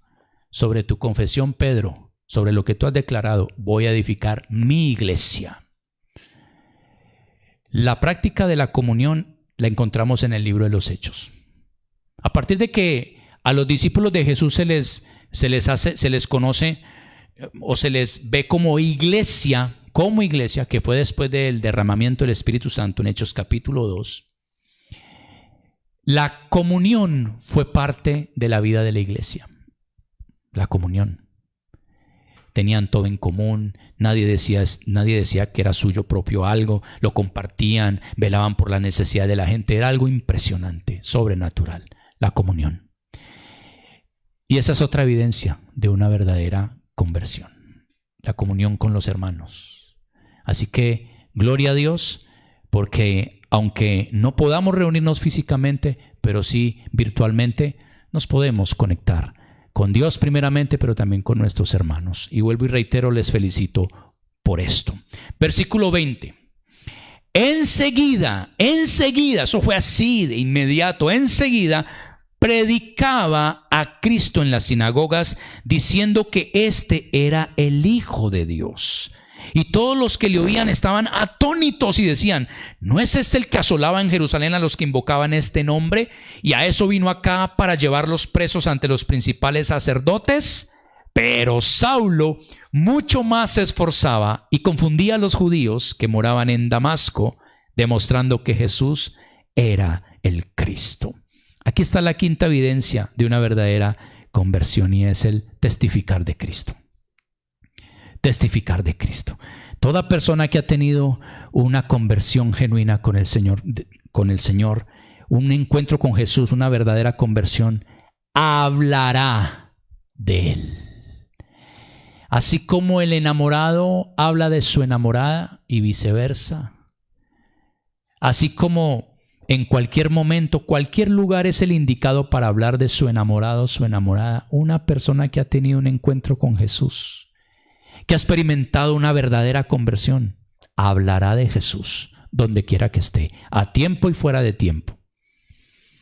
Sobre tu confesión, Pedro, sobre lo que tú has declarado, voy a edificar mi iglesia. La práctica de la comunión la encontramos en el libro de los Hechos. A partir de que a los discípulos de Jesús se les conoce o se les ve como iglesia, que fue después del derramamiento del Espíritu Santo en Hechos capítulo 2, la comunión fue parte de la vida de la iglesia. La comunión. Tenían todo en común, nadie decía que era suyo propio algo, lo compartían, velaban por la necesidad de la gente. Era algo impresionante, sobrenatural, la comunión. Y esa es otra evidencia de una verdadera conversión, la comunión con los hermanos. Así que, gloria a Dios, porque aunque no podamos reunirnos físicamente, pero sí virtualmente, nos podemos conectar con Dios primeramente, pero también con nuestros hermanos. Y vuelvo y reitero, les felicito por esto. Versículo 20. Enseguida, eso fue así de inmediato, enseguida predicaba a Cristo en las sinagogas, diciendo que éste era el Hijo de Dios. Y todos los que le oían estaban atónitos y decían: ¿no es este el que asolaba en Jerusalén a los que invocaban este nombre? Y a eso vino acá para llevarlos presos ante los principales sacerdotes. Pero Saulo mucho más se esforzaba y confundía a los judíos que moraban en Damasco, demostrando que Jesús era el Cristo. Aquí está la quinta evidencia de una verdadera conversión, y es el testificar de Cristo. Testificar de Cristo. Toda persona que ha tenido una conversión genuina con el Señor, un encuentro con Jesús, una verdadera conversión, hablará de Él. Así como el enamorado habla de su enamorada y viceversa. Así como en cualquier momento, cualquier lugar es el indicado para hablar de su enamorado o su enamorada. Una persona que ha tenido un encuentro con Jesús, que ha experimentado una verdadera conversión, hablará de Jesús donde quiera que esté, a tiempo y fuera de tiempo.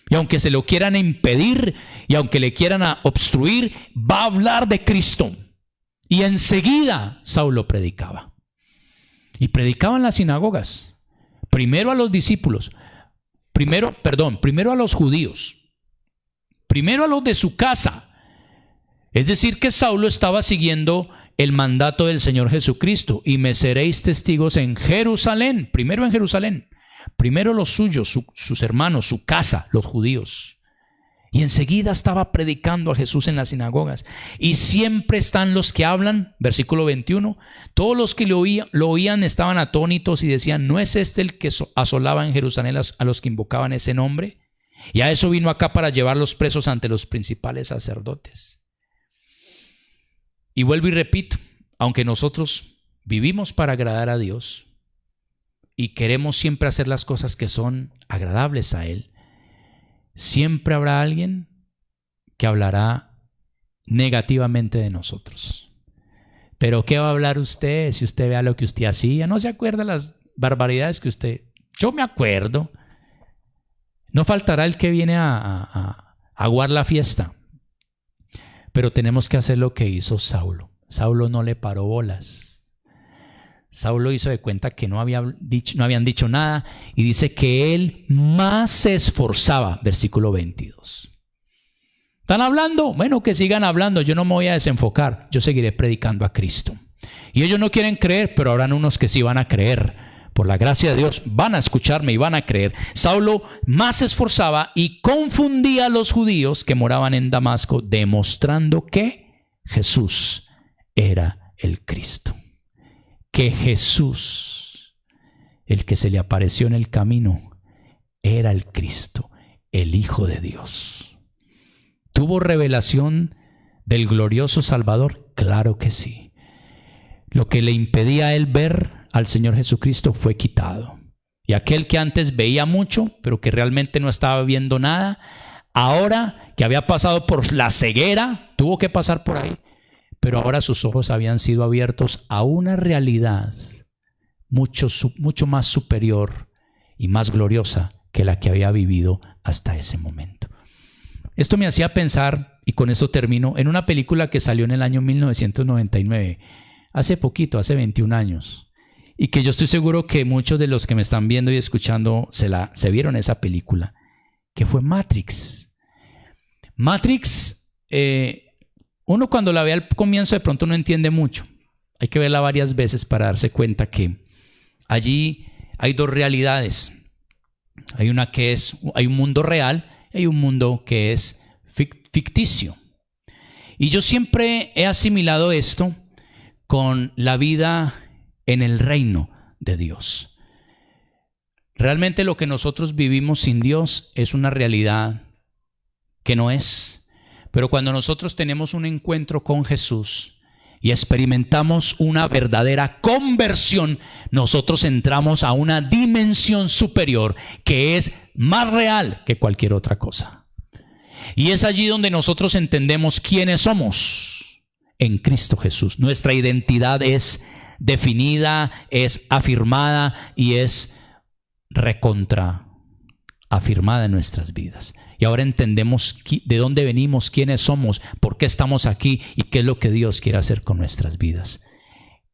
Y aunque se lo quieran impedir y aunque le quieran obstruir, va a hablar de Cristo. Y enseguida Saulo predicaba. Y predicaba en las sinagogas. Primero a los discípulos. Primero a los judíos. Primero a los de su casa. Es decir, que Saulo estaba siguiendo el mandato del Señor Jesucristo. Y me seréis testigos en Jerusalén. Primero en Jerusalén. Primero los suyos, sus hermanos, su casa, los judíos. Y enseguida estaba predicando a Jesús en las sinagogas. Y siempre están los que hablan, versículo 21. Todos los que lo oían estaban atónitos y decían: ¿no es este el que asolaba en Jerusalén a los que invocaban ese nombre? Y a eso vino acá para llevarlos presos ante los principales sacerdotes. Y vuelvo y repito, aunque nosotros vivimos para agradar a Dios y queremos siempre hacer las cosas que son agradables a Él, siempre habrá alguien que hablará negativamente de nosotros. Pero ¿qué va a hablar usted si usted vea lo que usted hacía? ¿No se acuerda las barbaridades que usted? Yo me acuerdo. No faltará el que viene a aguar la fiesta. Pero tenemos que hacer lo que hizo Saulo. Saulo no le paró bolas. Saulo hizo de cuenta que no habían dicho nada, y dice que él más se esforzaba. Versículo 22. ¿Están hablando? Bueno, que sigan hablando. Yo no me voy a desenfocar. Yo seguiré predicando a Cristo. Y ellos no quieren creer, pero habrán unos que sí van a creer. Por la gracia de Dios van a escucharme y van a creer. Saulo más se esforzaba y confundía a los judíos que moraban en Damasco, demostrando que Jesús era el Cristo. Que Jesús, el que se le apareció en el camino, era el Cristo, el Hijo de Dios. ¿Tuvo revelación del glorioso Salvador? Claro que sí. Lo que le impedía a él ver al Señor Jesucristo fue quitado. Y aquel que antes veía mucho, pero que realmente no estaba viendo nada, ahora que había pasado por la ceguera, tuvo que pasar por ahí. Pero ahora sus ojos habían sido abiertos a una realidad mucho más superior y más gloriosa que la que había vivido hasta ese momento. Esto me hacía pensar, y con esto termino, en una película que salió en el año 1999, hace poquito, hace 21 años, y que yo estoy seguro que muchos de los que me están viendo y escuchando se vieron esa película, que fue Matrix. Matrix, uno cuando la ve al comienzo de pronto no entiende mucho. Hay que verla varias veces para darse cuenta que allí hay dos realidades. Hay un mundo real y hay un mundo que es ficticio. Y yo siempre he asimilado esto con la vida en el reino de Dios. Realmente lo que nosotros vivimos sin Dios es una realidad que no es. Pero cuando nosotros tenemos un encuentro con Jesús y experimentamos una verdadera conversión, nosotros entramos a una dimensión superior que es más real que cualquier otra cosa. Y es allí donde nosotros entendemos quiénes somos en Cristo Jesús. Nuestra identidad es definida, es afirmada y es afirmada en nuestras vidas. Y ahora entendemos de dónde venimos, quiénes somos, por qué estamos aquí y qué es lo que Dios quiere hacer con nuestras vidas.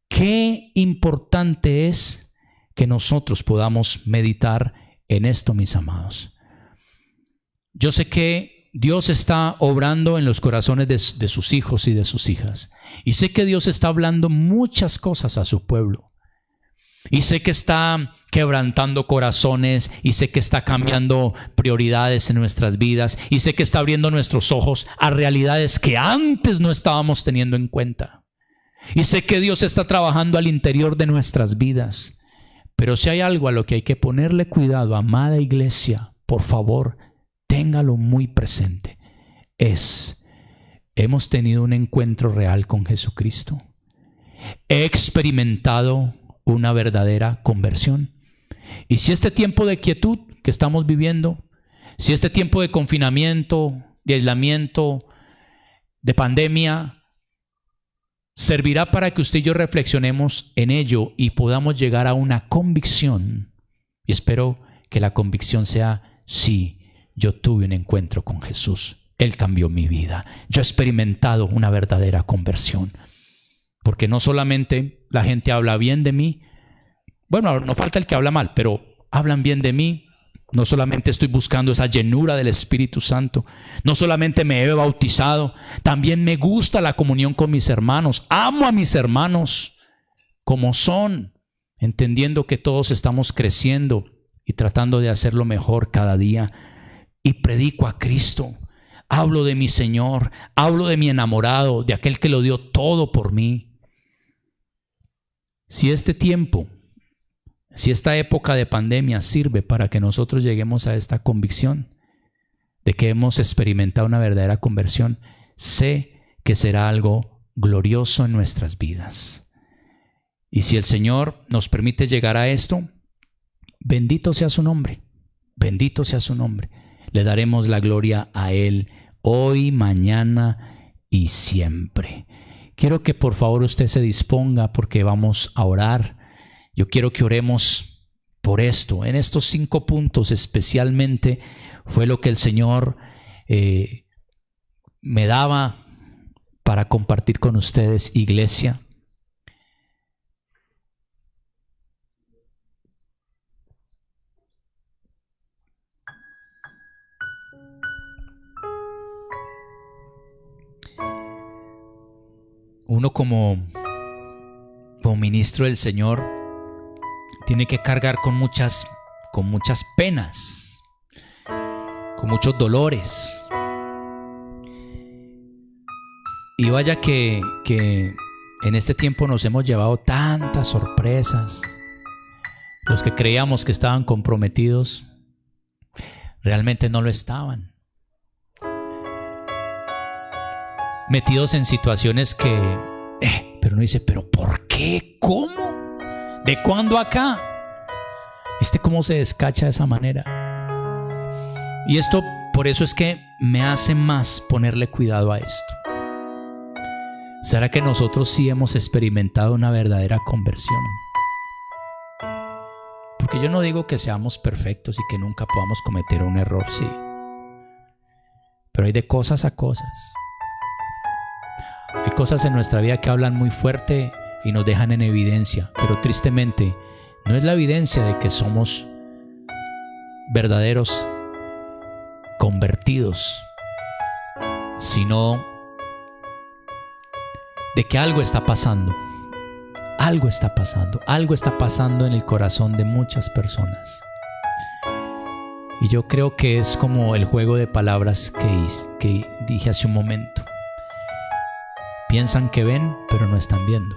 Qué importante es que nosotros podamos meditar en esto, mis amados. Yo sé que Dios está obrando en los corazones de sus hijos y de sus hijas. Y sé que Dios está hablando muchas cosas a su pueblo. Y sé que está quebrantando corazones, y sé que está cambiando prioridades en nuestras vidas, y sé que está abriendo nuestros ojos a realidades que antes no estábamos teniendo en cuenta. Y sé que Dios está trabajando al interior de nuestras vidas. Pero si hay algo a lo que hay que ponerle cuidado, amada iglesia, por favor, téngalo muy presente. Hemos tenido un encuentro real con Jesucristo. He experimentado una verdadera conversión. Y si este tiempo de quietud que estamos viviendo, si este tiempo de confinamiento, de aislamiento, de pandemia, servirá para que usted y yo reflexionemos en ello y podamos llegar a una convicción. Y espero que la convicción sea: sí, yo tuve un encuentro con Jesús. Él cambió mi vida. Yo he experimentado una verdadera conversión. Porque no solamente la gente habla bien de mí, bueno, no falta el que habla mal, pero hablan bien de mí. No solamente estoy buscando esa llenura del Espíritu Santo, no solamente me he bautizado, también me gusta la comunión con mis hermanos. Amo a mis hermanos como son, entendiendo que todos estamos creciendo y tratando de hacerlo mejor cada día. Y predico a Cristo, hablo de mi Señor, hablo de mi enamorado, de aquel que lo dio todo por mí. Si este tiempo, si esta época de pandemia sirve para que nosotros lleguemos a esta convicción de que hemos experimentado una verdadera conversión, sé que será algo glorioso en nuestras vidas. Y si el Señor nos permite llegar a esto, bendito sea su nombre, bendito sea su nombre. Le daremos la gloria a Él hoy, mañana y siempre. Quiero que por favor usted se disponga porque vamos a orar. Yo quiero que oremos por esto. En estos 5 puntos especialmente fue lo que el Señor me daba para compartir con ustedes, iglesia. Uno como ministro del Señor tiene que cargar con muchas penas, con muchos dolores. Y vaya que en este tiempo nos hemos llevado tantas sorpresas. Los que creíamos que estaban comprometidos realmente no lo estaban. Metidos en situaciones que, pero uno dice, ¿pero por qué? ¿Cómo? ¿De cuándo acá? ¿Cómo se descacha de esa manera? Y esto, por eso es que me hace más ponerle cuidado a esto. ¿Será que nosotros sí hemos experimentado una verdadera conversión? Porque Porque yo no digo que seamos perfectos y que nunca podamos cometer un error, sí. Pero hay de cosas a cosas. Hay cosas en nuestra vida que hablan muy fuerte y nos dejan en evidencia, pero tristemente no es la evidencia de que somos verdaderos convertidos, sino de que algo está pasando. Algo está pasando. Algo está pasando en el corazón de muchas personas. Y yo creo que es como el juego de palabras que dije hace un momento. Piensan que ven, pero no están viendo.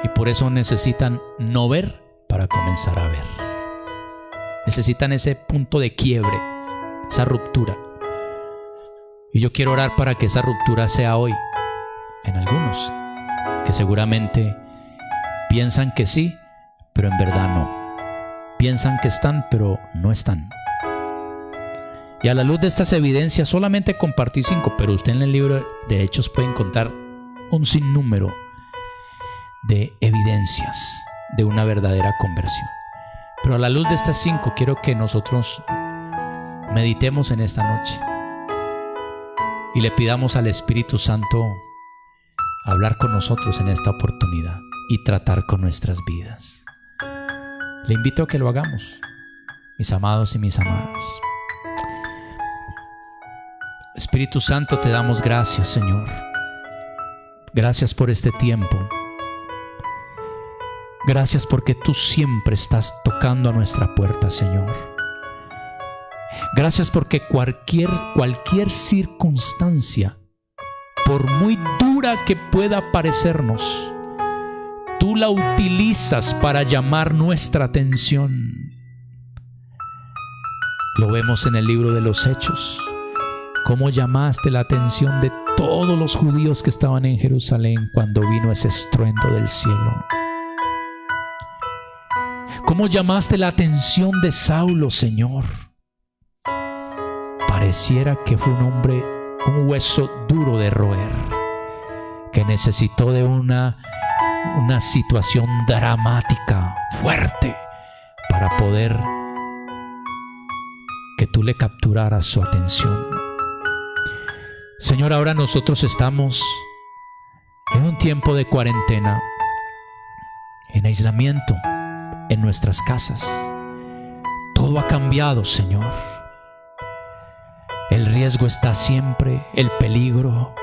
Y por eso necesitan no ver para comenzar a ver. Necesitan ese punto de quiebre, esa ruptura. Y yo quiero orar para que esa ruptura sea hoy en algunos, que seguramente piensan que sí, pero en verdad no. Piensan que están, pero no están. Y a la luz de estas evidencias solamente compartí 5, pero usted en el libro de Hechos puede encontrar un sinnúmero de evidencias de una verdadera conversión. Pero a la luz de estas 5 quiero que nosotros meditemos en esta noche y le pidamos al Espíritu Santo hablar con nosotros en esta oportunidad y tratar con nuestras vidas. Le invito a que lo hagamos, mis amados y mis amadas. Espíritu Santo, te damos gracias, Señor. Gracias por este tiempo. Gracias porque tú siempre estás tocando a nuestra puerta, Señor. Gracias porque cualquier circunstancia, por muy dura que pueda parecernos, tú la utilizas para llamar nuestra atención. Lo vemos en el libro de los Hechos, cómo llamaste la atención de todos los judíos que estaban en Jerusalén cuando vino ese estruendo del cielo. Cómo llamaste la atención de Saulo, Señor. Pareciera que fue un hueso duro de roer, que necesitó de una situación dramática, fuerte, para poder que tú le capturaras su atención. Señor, ahora nosotros estamos en un tiempo de cuarentena, en aislamiento, en nuestras casas. Todo ha cambiado, Señor. El riesgo está siempre, el peligro.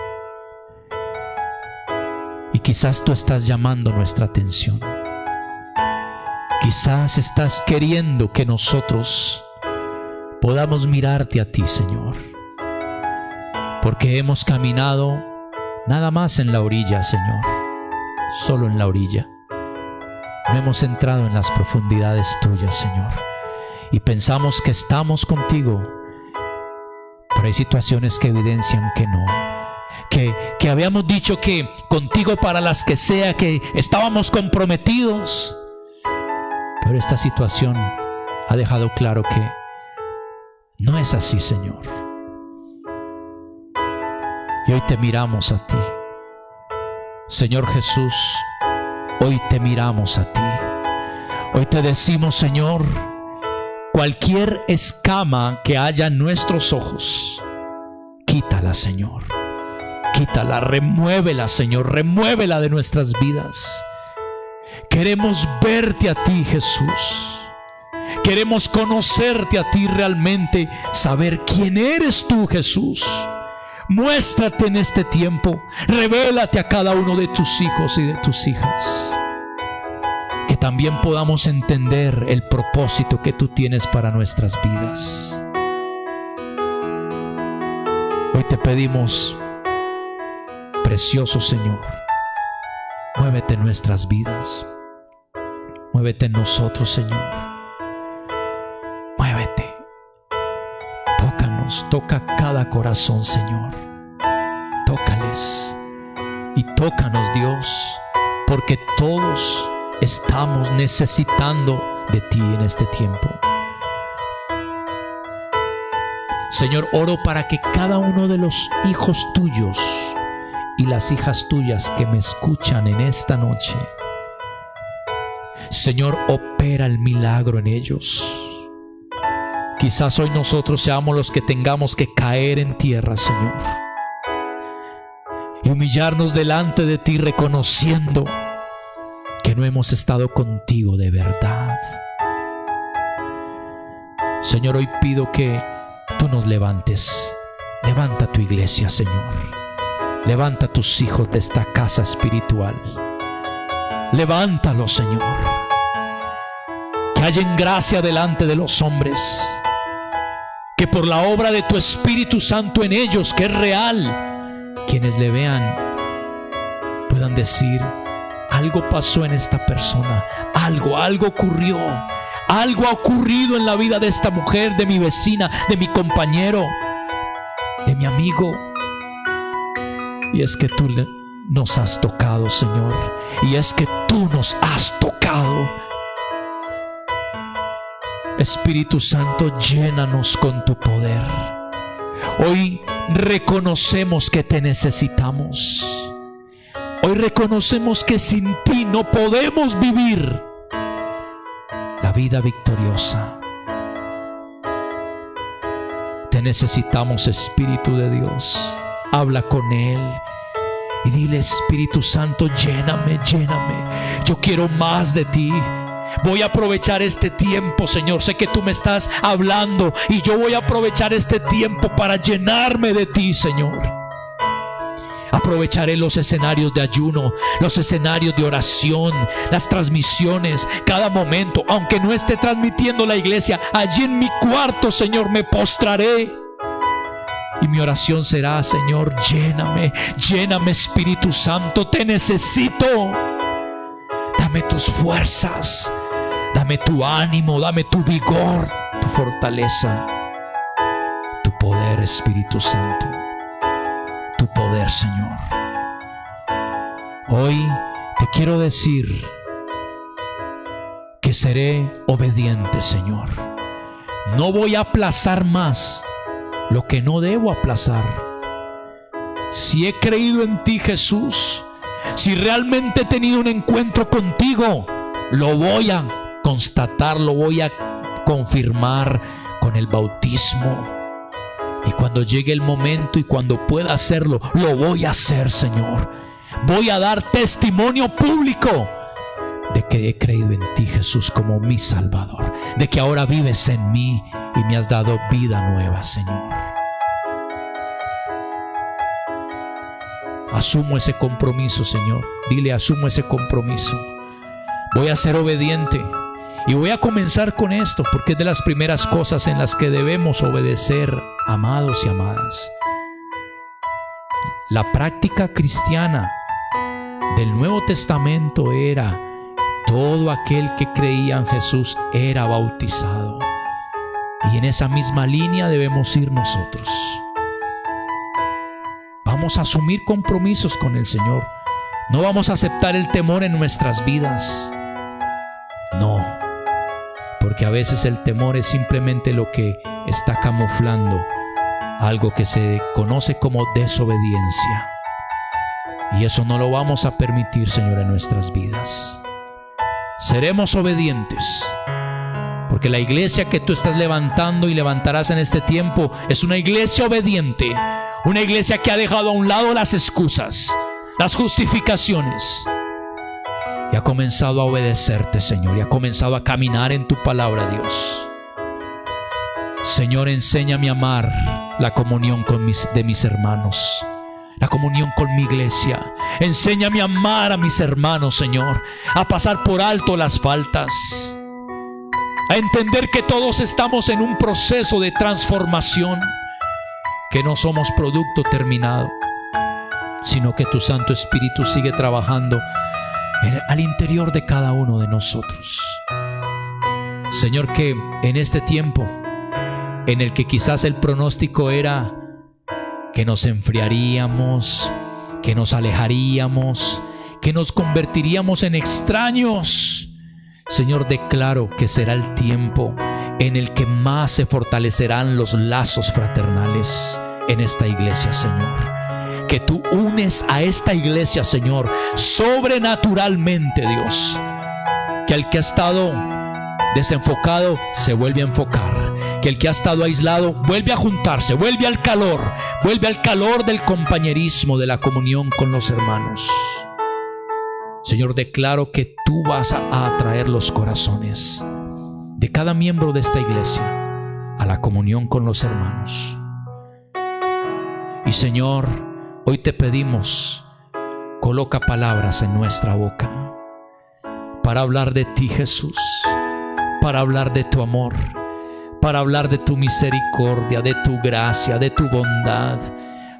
Y quizás tú estás llamando nuestra atención. Quizás estás queriendo que nosotros podamos mirarte a ti, Señor. Porque hemos caminado nada más en la orilla, Señor. Solo en la orilla. No hemos entrado en las profundidades tuyas, Señor. Y pensamos que estamos contigo. Pero hay situaciones que evidencian que no. Que habíamos dicho que contigo para las que sea, que estábamos comprometidos. Pero esta situación ha dejado claro que no es así, Señor. Y hoy te miramos a ti. Señor Jesús, hoy te miramos a ti. Hoy te decimos, Señor, cualquier escama que haya en nuestros ojos, quítala, Señor. Quítala, remuévela, Señor, remuévela de nuestras vidas. Queremos verte a ti, Jesús. Queremos conocerte a ti realmente, saber quién eres tú, Jesús. Muéstrate en este tiempo, revélate a cada uno de tus hijos y de tus hijas. Que también podamos entender el propósito que tú tienes para nuestras vidas. Hoy te pedimos, precioso Señor, muévete en nuestras vidas. Muévete en nosotros, Señor. Muévete. Tócanos, toca cada corazón, Señor. Tócales y tócanos, Dios, porque todos estamos necesitando de ti en este tiempo. Señor, oro para que cada uno de los hijos tuyos y las hijas tuyas que me escuchan en esta noche Señor, opera el milagro en ellos. Quizás hoy nosotros seamos los que tengamos que caer en tierra, Señor, y humillarnos delante de ti, reconociendo que no hemos estado contigo de verdad. Señor, hoy pido que tú nos levantes. Levanta tu iglesia, Señor. Levanta a tus hijos de esta casa espiritual. Levántalos, Señor. Que hallen gracia delante de los hombres. Que por la obra de tu Espíritu Santo en ellos, que es real, quienes le vean puedan decir: algo pasó en esta persona, algo ocurrió, algo ha ocurrido en la vida de esta mujer, de mi vecina, de mi compañero, de mi amigo. Y es que tú nos has tocado, Señor, y es que tú nos has tocado. Espíritu Santo, llénanos con tu poder. Hoy reconocemos que te necesitamos. Hoy reconocemos que sin ti no podemos vivir la vida victoriosa. Te necesitamos, Espíritu de Dios. Habla con Él y dile: Espíritu Santo, lléname, lléname. Yo quiero más de ti. Voy a aprovechar este tiempo, Señor. Sé que tú me estás hablando y yo voy a aprovechar este tiempo para llenarme de ti, Señor. Aprovecharé los escenarios de ayuno, los escenarios de oración, las transmisiones, cada momento. Aunque no esté transmitiendo la iglesia, allí en mi cuarto, Señor, me postraré. Y mi oración será: Señor, lléname, lléname, Espíritu Santo, te necesito. Dame tus fuerzas, dame tu ánimo, dame tu vigor, tu fortaleza, tu poder, Espíritu Santo, tu poder, Señor. Hoy te quiero decir que seré obediente, Señor. No voy a aplazar más lo que no debo aplazar. Si he creído en ti, Jesús, si realmente he tenido un encuentro contigo, lo voy a constatar, lo voy a confirmar con el bautismo. Y cuando llegue el momento y cuando pueda hacerlo, lo voy a hacer, Señor. Voy a dar testimonio público de que he creído en ti, Jesús, como mi Salvador, de que ahora vives en mí y me has dado vida nueva, Señor. Asumo ese compromiso, Señor. Dile: asumo ese compromiso. Voy a ser obediente. Y voy a comenzar con esto, porque es de las primeras cosas en las que debemos obedecer, amados y amadas. La práctica cristiana del Nuevo Testamento era: todo aquel que creía en Jesús era bautizado. Y en esa misma línea debemos ir nosotros. Vamos a asumir compromisos con el Señor. No vamos a aceptar el temor en nuestras vidas. No, porque a veces el temor es simplemente lo que está camuflando algo que se conoce como desobediencia. Y eso no lo vamos a permitir, Señor, en nuestras vidas. Seremos obedientes, porque la iglesia que tú estás levantando y levantarás en este tiempo es una iglesia obediente. Una iglesia que ha dejado a un lado las excusas, las justificaciones, y ha comenzado a obedecerte, Señor, y ha comenzado a caminar en tu palabra, Dios. Señor, enséñame a amar la comunión de mis hermanos, la comunión con mi iglesia. Enséñame a amar a mis hermanos, Señor, a pasar por alto las faltas, a entender que todos estamos en un proceso de transformación, que no somos producto terminado, sino que tu Santo Espíritu sigue trabajando al interior de cada uno de nosotros. Señor, que en este tiempo en el que quizás el pronóstico era que nos enfriaríamos, que nos alejaríamos, que nos convertiríamos en extraños, Señor, declaro que será el tiempo en el que más se fortalecerán los lazos fraternales en esta iglesia, Señor. Que tú unes a esta iglesia, Señor, sobrenaturalmente, Dios. Que el que ha estado desenfocado se vuelve a enfocar. Que el que ha estado aislado vuelve a juntarse, vuelve al calor del compañerismo, de la comunión con los hermanos. Señor, declaro que tú vas a atraer los corazones de cada miembro de esta iglesia a la comunión con los hermanos. Y Señor, hoy te pedimos, coloca palabras en nuestra boca para hablar de ti, Jesús, para hablar de tu amor, para hablar de tu misericordia, de tu gracia, de tu bondad,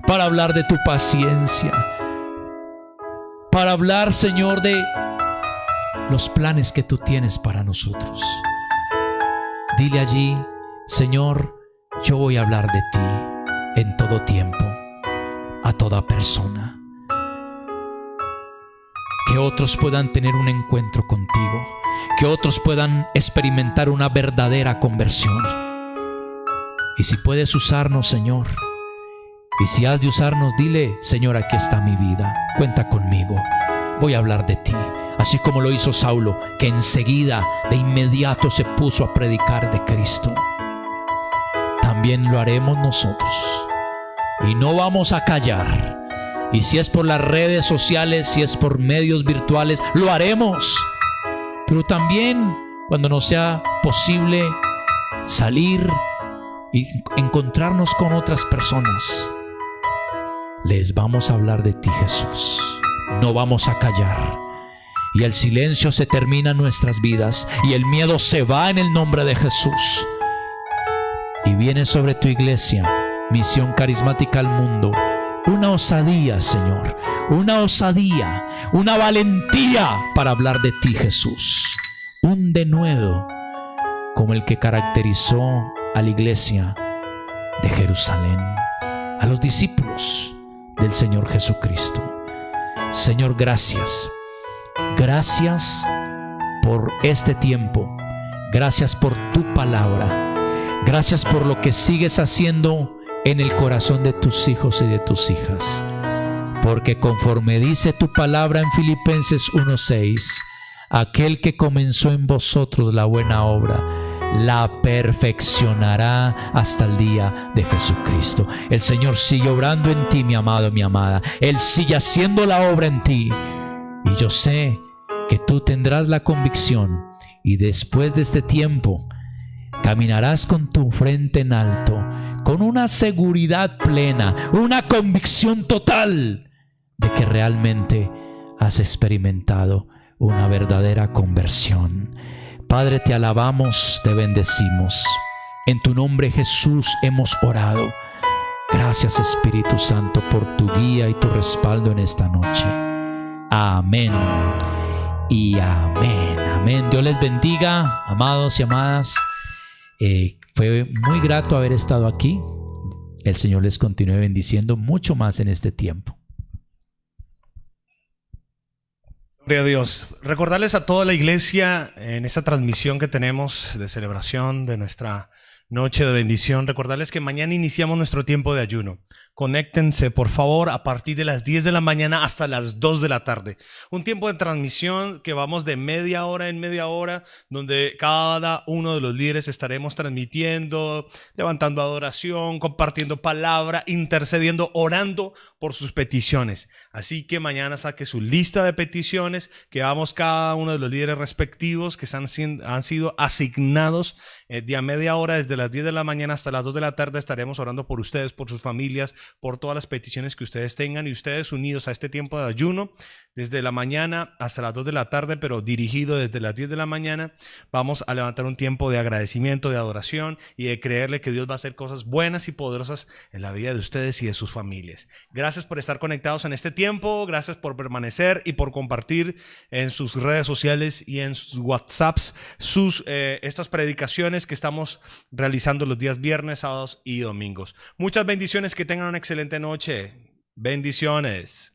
para hablar de tu paciencia, para hablar, Señor, de los planes que tú tienes para nosotros. Dile allí: Señor, yo voy a hablar de ti en todo tiempo, a toda persona. Que otros puedan tener un encuentro contigo, que otros puedan experimentar una verdadera conversión. Y si puedes usarnos, Señor, y si has de usarnos, dile: Señor, aquí está mi vida, cuenta conmigo, voy a hablar de ti. Así como lo hizo Saulo, que enseguida, de inmediato se puso a predicar de Cristo. También lo haremos nosotros. Y no vamos a callar. Y si es por las redes sociales, si es por medios virtuales, lo haremos. Pero también, cuando nos sea posible salir y encontrarnos con otras personas, les vamos a hablar de ti, Jesús. No vamos a callar. Y el silencio se termina en nuestras vidas, y el miedo se va en el nombre de Jesús. Y viene sobre tu iglesia, Misión Carismática al Mundo, una osadía, Señor, una osadía, una valentía para hablar de ti, Jesús. Un denuedo como el que caracterizó a la iglesia de Jerusalén, a los discípulos del Señor Jesucristo. Señor, gracias. Gracias por este tiempo. Gracias por tu palabra. Gracias por lo que sigues haciendo en el corazón de tus hijos y de tus hijas. Porque conforme dice tu palabra en Filipenses 1:6, aquel que comenzó en vosotros la buena obra, la perfeccionará hasta el día de Jesucristo. El Señor sigue obrando en ti, mi amado, mi amada. Él sigue haciendo la obra en ti. Y yo sé que tú tendrás la convicción, y después de este tiempo caminarás con tu frente en alto, con una seguridad plena, una convicción total de que realmente has experimentado una verdadera conversión. Padre, te alabamos, te bendecimos. En tu nombre, Jesús, hemos orado. Gracias, Espíritu Santo, por tu guía y tu respaldo en esta noche. Amén y amén, amén. Dios les bendiga, amados y amadas. Fue muy grato haber estado aquí. El Señor les continúe bendiciendo mucho más en este tiempo. Gloria a Dios. Recordarles a toda la iglesia en esta transmisión que tenemos de celebración de nuestra noche de bendición, recordarles que mañana iniciamos nuestro tiempo de ayuno. Conéctense, por favor, a partir de las 10 de la mañana hasta las 2 de la tarde. Un tiempo de transmisión que vamos de media hora en media hora, donde cada uno de los líderes estaremos transmitiendo, levantando adoración, compartiendo palabra, intercediendo, orando por sus peticiones. Así que mañana saque su lista de peticiones, que vamos cada uno de los líderes respectivos que han sido asignados de a media hora, desde las 10 de la mañana hasta las 2 de la tarde estaremos orando por ustedes, por sus familias, por todas las peticiones que ustedes tengan, y ustedes unidos a este tiempo de ayuno desde la mañana hasta las 2 de la tarde, pero dirigido desde las 10 de la mañana. Vamos a levantar un tiempo de agradecimiento, de adoración y de creerle que Dios va a hacer cosas buenas y poderosas en la vida de ustedes y de sus familias. Gracias por estar conectados en este tiempo, gracias por permanecer y por compartir en sus redes sociales y en sus WhatsApps estas predicaciones que estamos realizando los días viernes, sábados y domingos. Muchas bendiciones, que tengan una excelente noche. Bendiciones.